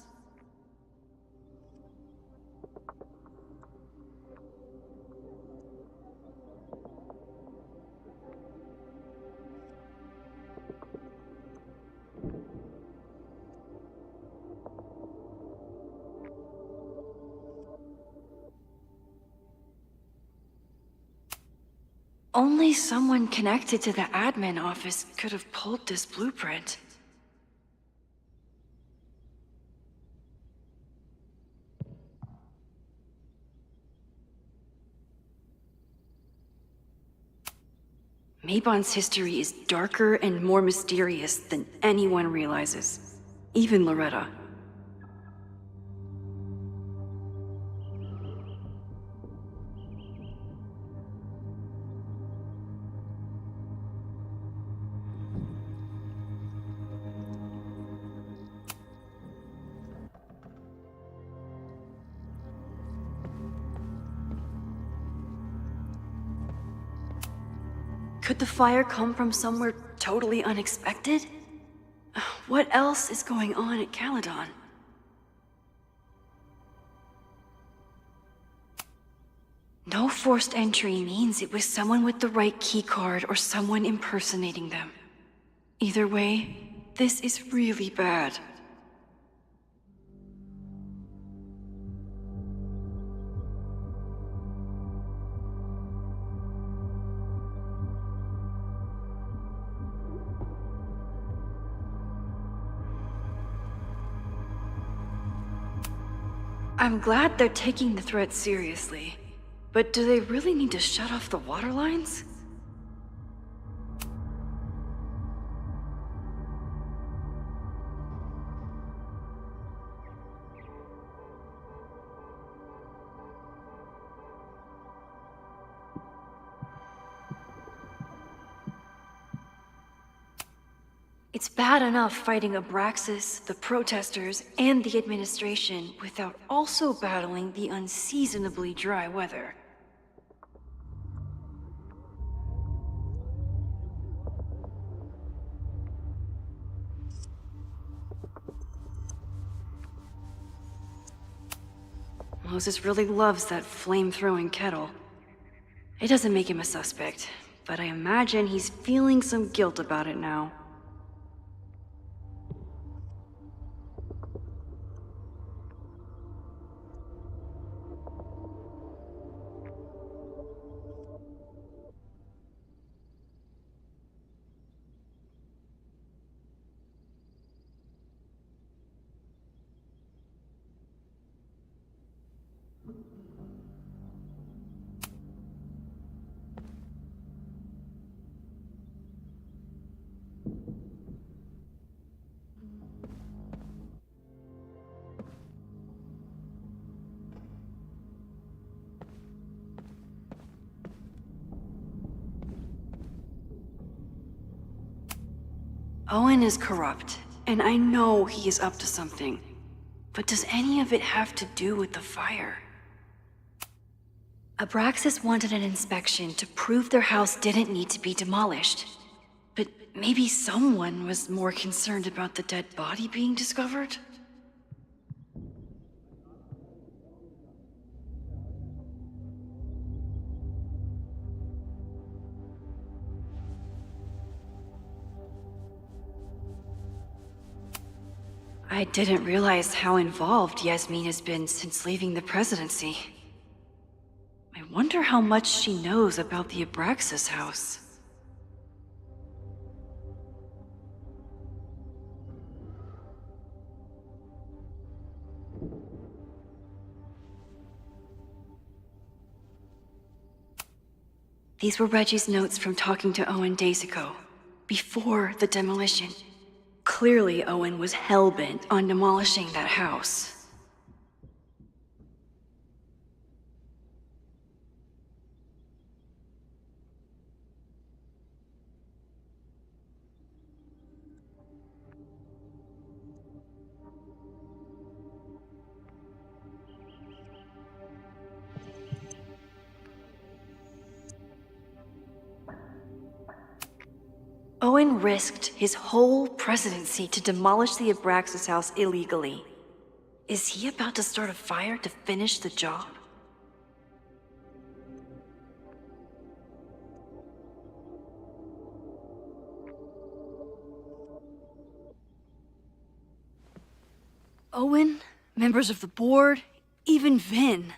Only someone connected to the admin office could have pulled this blueprint. Mabon's history is darker and more mysterious than anyone realizes, even Loretta. Could the fire come from somewhere totally unexpected? What else is going on at Caledon? No forced entry means it was someone with the right keycard or someone impersonating them. Either way, this is really bad. I'm glad they're taking the threat seriously. But do they really need to shut off the water lines? It's bad enough fighting Abraxas, the protesters, and the administration without also battling the unseasonably dry weather. Moses really loves that flame-throwing kettle. It doesn't make him a suspect, but I imagine he's feeling some guilt about it now. Owen is corrupt, and I know he is up to something. But does any of it have to do with the fire? Abraxas wanted an inspection to prove their house didn't need to be demolished. But maybe someone was more concerned about the dead body being discovered? I didn't realize how involved Yasmin has been since leaving the presidency. I wonder how much she knows about the Abraxas house. These were Reggie's notes from talking to Owen days ago, before the demolition. Clearly, Owen was hell-bent on demolishing that house. Owen risked his whole presidency to demolish the Abraxas house illegally. Is he about to start a fire to finish the job? Owen, members of the board, even Vin.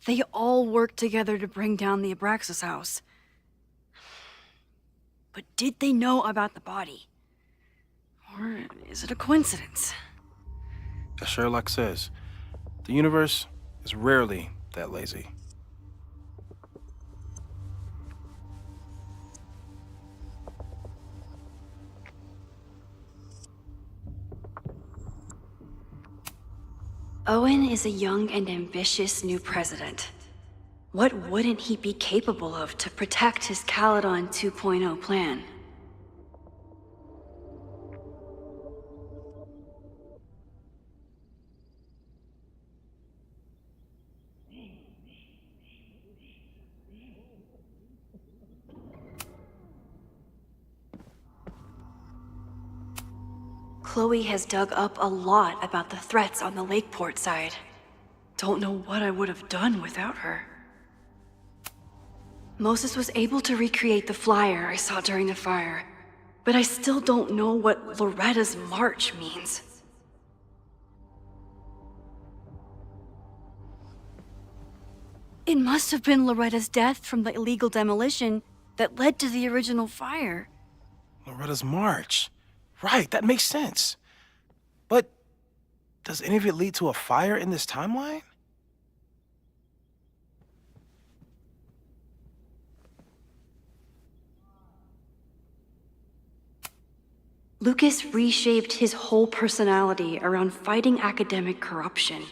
They all worked together to bring down the Abraxas house. But did they know about the body? Or is it a coincidence? As Sherlock says, the universe is rarely that lazy. Owen is a young and ambitious new president. What wouldn't he be capable of to protect his Caledon 2.0 plan? Chloe has dug up a lot about the threats on the Lakeport side. Don't know what I would have done without her. Moses was able to recreate the flyer I saw during the fire, but I still don't know what Loretta's march means. It must have been Loretta's death from the illegal demolition that led to the original fire. Loretta's march. Right, that makes sense. But does any of it lead to a fire in this timeline? Lucas reshaped his whole personality around fighting academic corruption.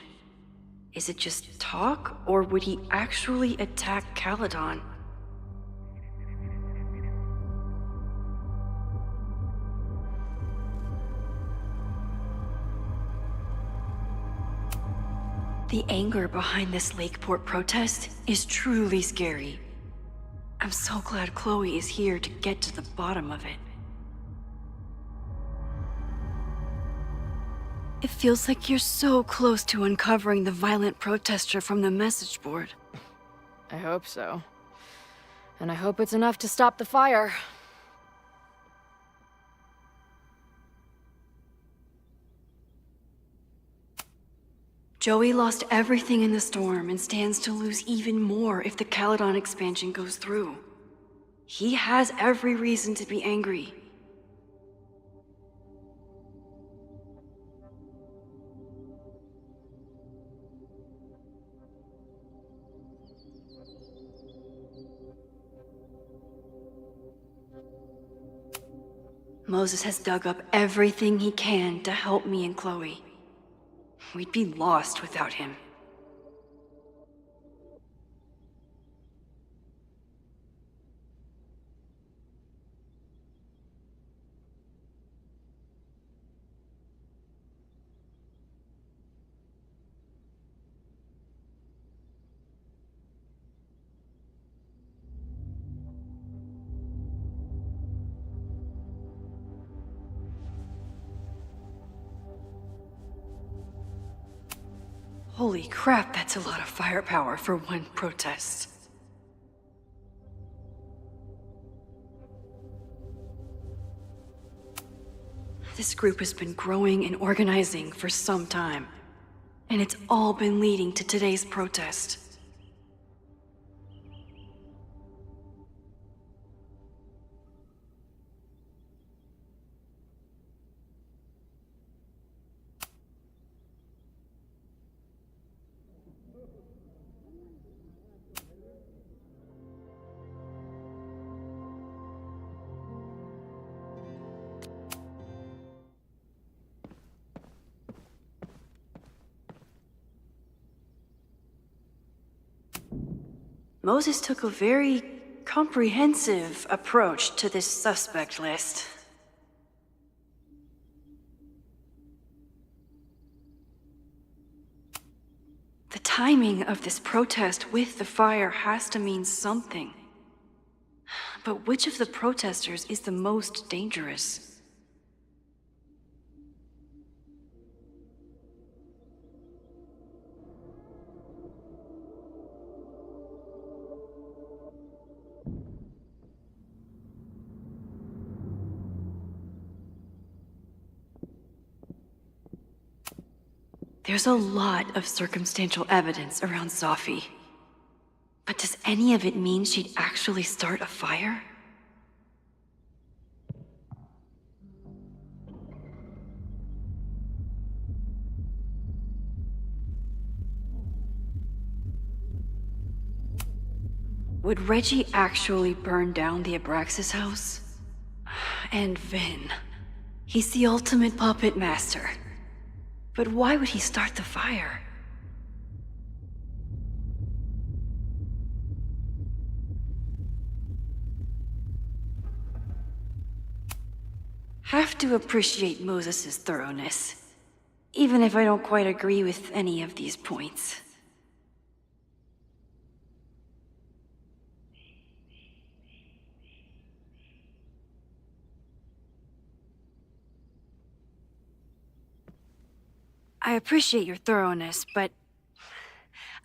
Is it just talk, or would he actually attack Caledon? The anger behind this Lakeport protest is truly scary. I'm so glad Chloe is here to get to the bottom of it. It feels like you're so close to uncovering the violent protester from the message board. I hope so. And I hope it's enough to stop the fire. Joey lost everything in the storm and stands to lose even more if the Caledon expansion goes through. He has every reason to be angry. Moses has dug up everything he can to help me and Chloe. We'd be lost without him. Holy crap, that's a lot of firepower for one protest. This group has been growing and organizing for some time, and it's all been leading to today's protest. Moses took a very comprehensive approach to this suspect list. The timing of this protest with the fire has to mean something. But which of the protesters is the most dangerous? There's a lot of circumstantial evidence around Sophie. But does any of it mean she'd actually start a fire? Would Reggie actually burn down the Abraxas house? And Vin. He's the ultimate puppet master. But why would he start the fire? Have to appreciate Moses' thoroughness, even if I don't quite agree with any of these points. I appreciate your thoroughness, but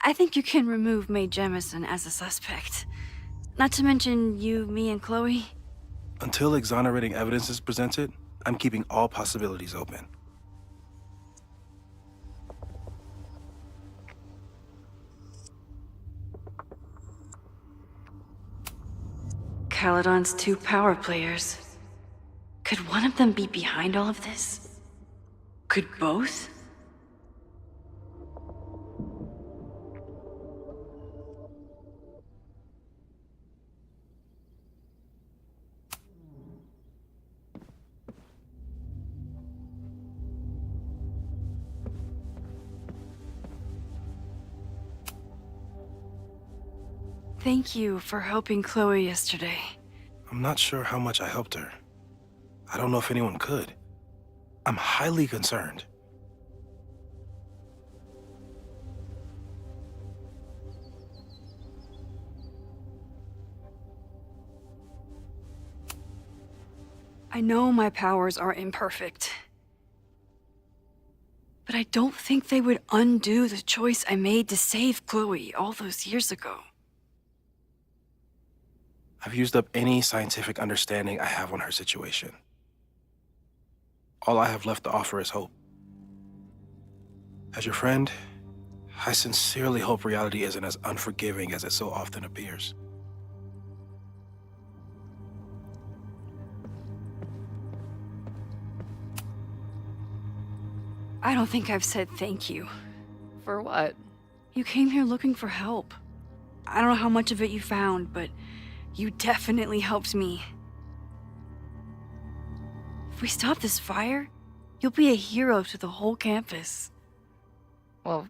I think you can remove Mae Jemison as a suspect. Not to mention you, me, and Chloe. Until exonerating evidence is presented, I'm keeping all possibilities open. Caledon's two power players. Could one of them be behind all of this? Could both? Thank you for helping Chloe yesterday. I'm not sure how much I helped her. I don't know if anyone could. I'm highly concerned. I know my powers are imperfect. But I don't think they would undo the choice I made to save Chloe all those years ago. I've used up any scientific understanding I have on her situation. All I have left to offer is hope. As your friend, I sincerely hope reality isn't as unforgiving as it so often appears. I don't think I've said thank you. For what? You came here looking for help. I don't know how much of it you found, but you definitely helped me. If we stop this fire, you'll be a hero to the whole campus. Well,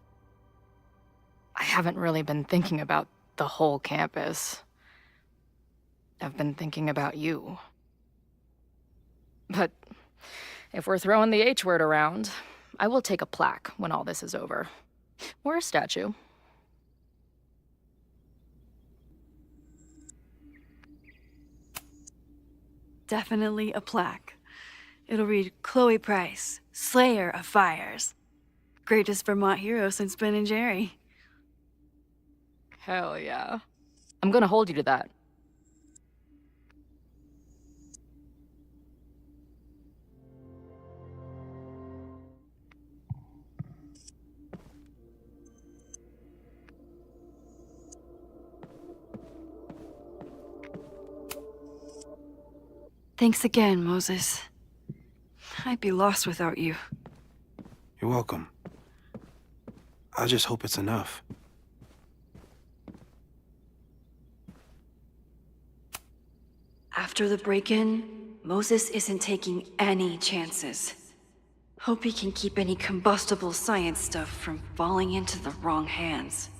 I haven't really been thinking about the whole campus. I've been thinking about you. But if we're throwing the H word around, I will take a plaque when all this is over. Or a statue. Definitely a plaque. It'll read Chloe Price, Slayer of Fires. Greatest Vermont hero since Ben and Jerry. Hell yeah. I'm gonna hold you to that. Thanks again, Moses. I'd be lost without you. You're welcome. I just hope it's enough. After the break-in, Moses isn't taking any chances. Hope he can keep any combustible science stuff from falling into the wrong hands.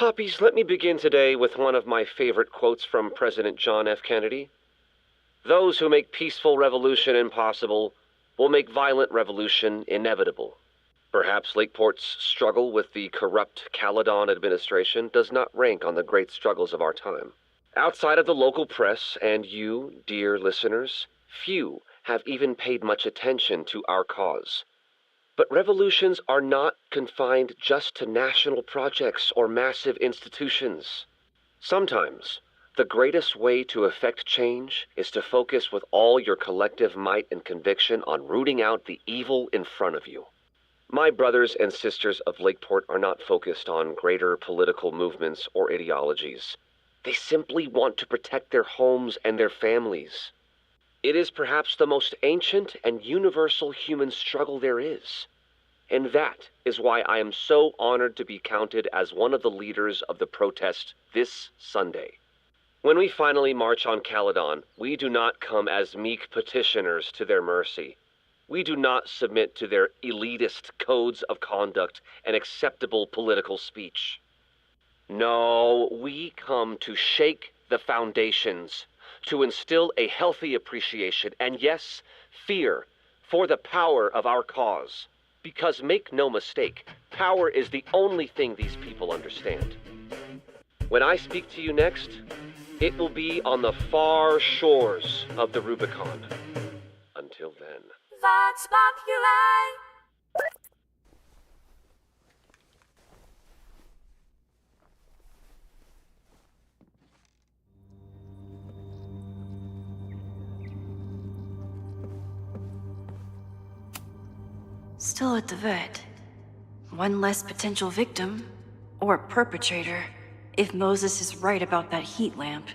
Puppies, let me begin today with one of my favorite quotes from President John F. Kennedy. Those who make peaceful revolution impossible will make violent revolution inevitable. Perhaps Lakeport's struggle with the corrupt Caledon administration does not rank on the great struggles of our time. Outside of the local press and you, dear listeners, few have even paid much attention to our cause. But revolutions are not confined just to national projects or massive institutions. Sometimes, the greatest way to effect change is to focus with all your collective might and conviction on rooting out the evil in front of you. My brothers and sisters of Lakeport are not focused on greater political movements or ideologies. They simply want to protect their homes and their families. It is perhaps the most ancient and universal human struggle there is. And that is why I am so honored to be counted as one of the leaders of the protest this Sunday. When we finally march on Caledon, we do not come as meek petitioners to their mercy. We do not submit to their elitist codes of conduct and acceptable political speech. No, we come to shake the foundations, to instill a healthy appreciation and, yes, fear for the power of our cause. Because make no mistake, power is the only thing these people understand. When I speak to you next, it will be on the far shores of the Rubicon. Until then. Vox Populi. Still at the vet. One less potential victim, or perpetrator, if Moses is right about that heat lamp.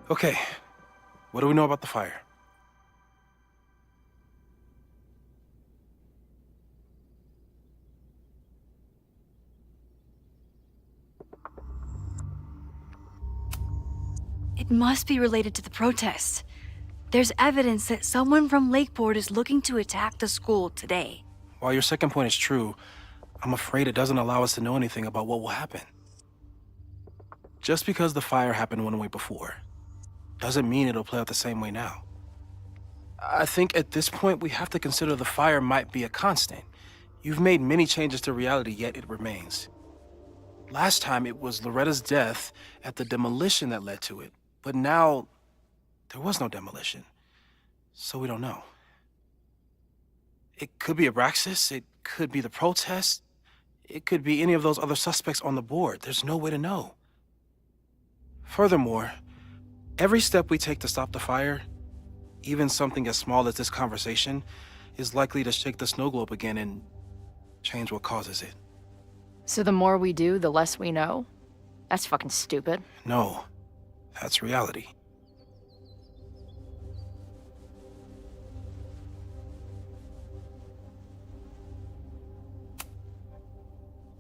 Okay, what do we know about the fire? It must be related to the protests. There's evidence that someone from Lakeport is looking to attack the school today. While your second point is true, I'm afraid it doesn't allow us to know anything about what will happen. Just because the fire happened one way before, doesn't mean it'll play out the same way now. I think at this point, we have to consider the fire might be a constant. You've made many changes to reality, yet it remains. Last time, it was Loretta's death at the demolition that led to it. But now, there was no demolition. So we don't know. It could be Abraxas, it could be the protest, it could be any of those other suspects on the board. There's no way to know. Furthermore, every step we take to stop the fire, even something as small as this conversation, is likely to shake the snow globe again and change what causes it. So the more we do, the less we know? That's fucking stupid. No, that's reality.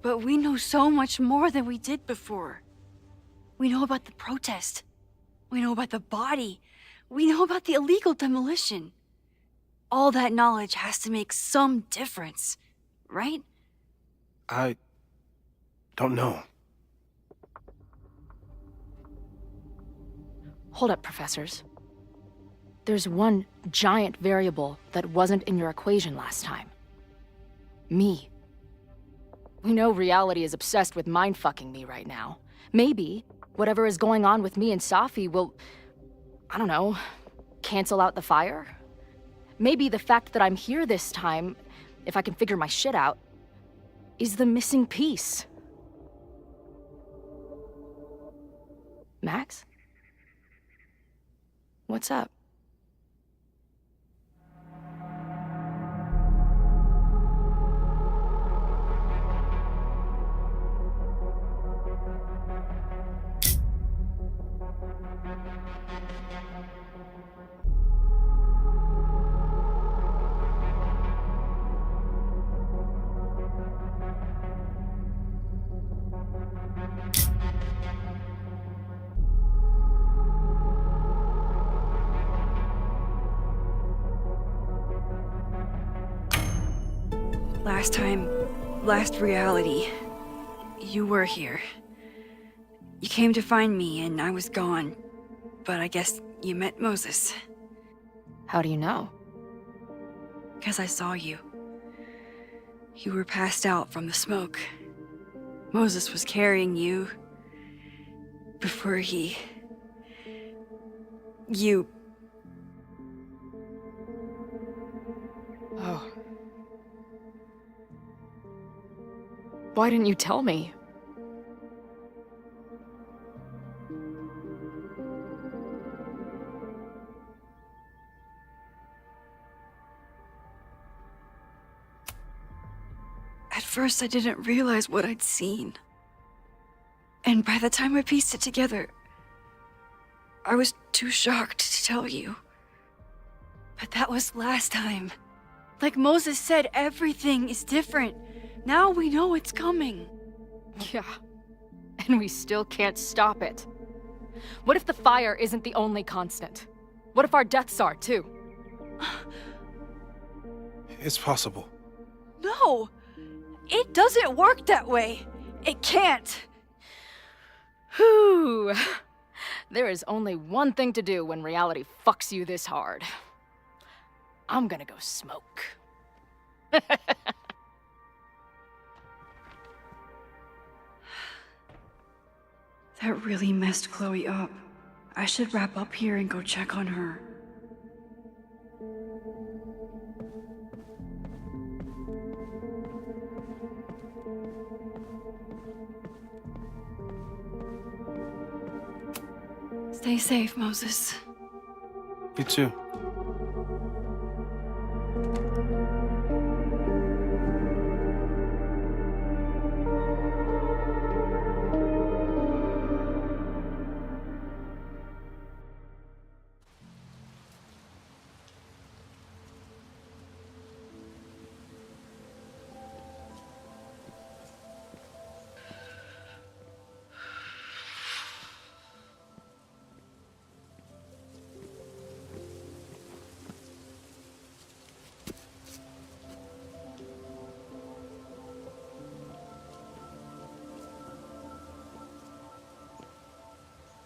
But we know so much more than we did before. We know about the protest. We know about the body. We know about the illegal demolition. All that knowledge has to make some difference, right? I don't know. Hold up, professors. There's one giant variable that wasn't in your equation last time. Me. We know reality is obsessed with mind-fucking me right now. Maybe whatever is going on with me and Safi will, I don't know, cancel out the fire? Maybe the fact that I'm here this time, if I can figure my shit out, is the missing piece. Max? What's up? Last time, last reality, you were here. You came to find me and I was gone, but I guess you met Moses. How do you know? Because I saw you. You were passed out from the smoke. Moses was carrying you before he... You... Oh. Why didn't you tell me? At first, I didn't realize what I'd seen. And by the time I pieced it together, I was too shocked to tell you. But that was last time. Like Moses said, everything is different. Now we know it's coming. Yeah. And we still can't stop it. What if the fire isn't the only constant? What if our deaths are, too? It's possible. No! It doesn't work that way. It can't. Whew. There is only one thing to do when reality fucks you this hard. I'm gonna go smoke. That really messed Chloe up. I should wrap up here and go check on her. Stay safe, Moses. You too.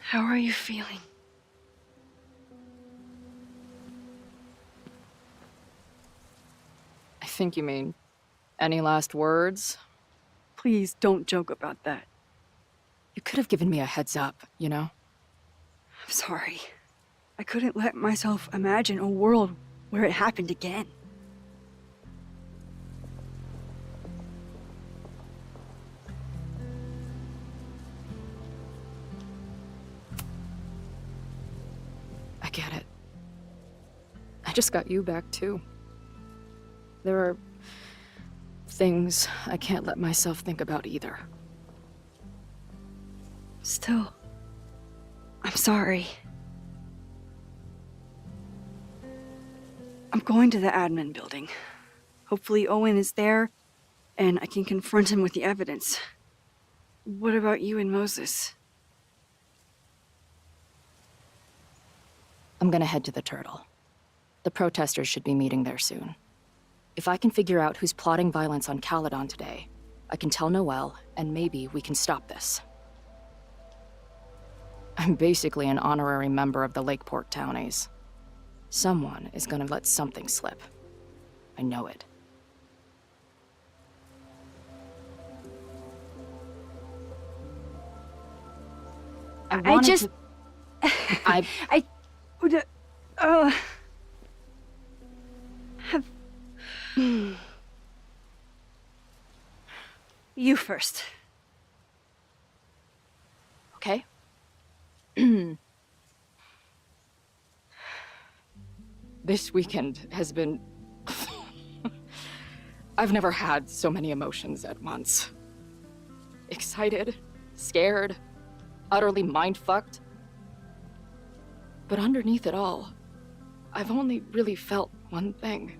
How are you feeling? I think you mean, any last words? Please don't joke about that. You could have given me a heads up, you know? I'm sorry. I couldn't let myself imagine a world where it happened again. I get it. I just got you back, too. There are things I can't let myself think about either. Still, I'm sorry. I'm going to the admin building. Hopefully Owen is there, and I can confront him with the evidence. What about you and Moses? I'm gonna head to the Turtle. The protesters should be meeting there soon. If I can figure out who's plotting violence on Caledon today, I can tell Noelle, and maybe we can stop this. I'm basically an honorary member of the Lakeport Townies. Someone is gonna let something slip. I know it. I just... I would... have... You first. Okay. This weekend has been... I've never had so many emotions at once. Excited, scared, utterly mind-fucked. But underneath it all, I've only really felt one thing.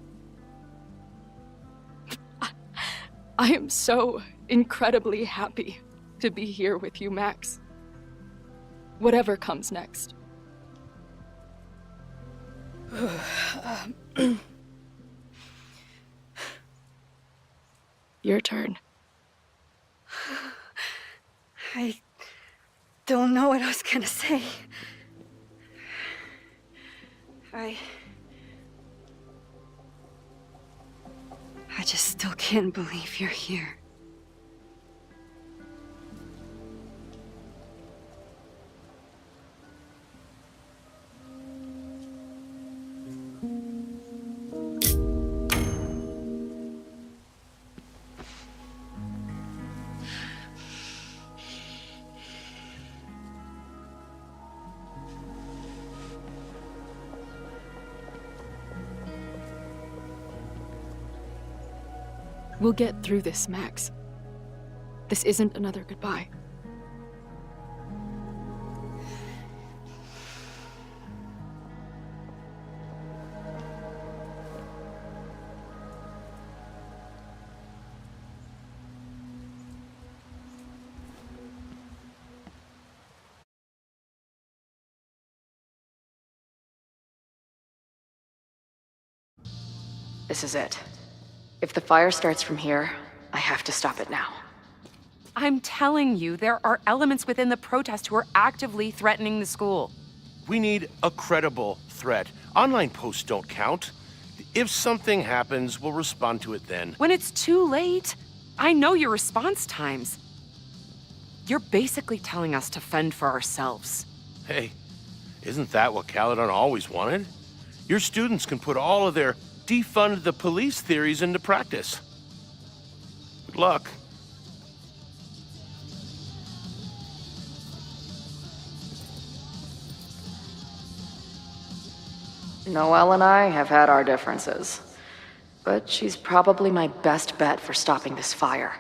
I am so incredibly happy to be here with you, Max. Whatever comes next. Your turn. I don't know what I was gonna say. I just still can't believe you're here. We'll get through this, Max. This isn't another goodbye. This is it. If the fire starts from here, I have to stop it now. I'm telling you, there are elements within the protest who are actively threatening the school. We need a credible threat. Online posts don't count. If something happens, we'll respond to it then. When it's too late, I know your response times. You're basically telling us to fend for ourselves. Hey, isn't that what Caledon always wanted? Your students can put all of their defund the police theories into practice. Good luck. Noelle and I have had our differences, but she's probably my best bet for stopping this fire.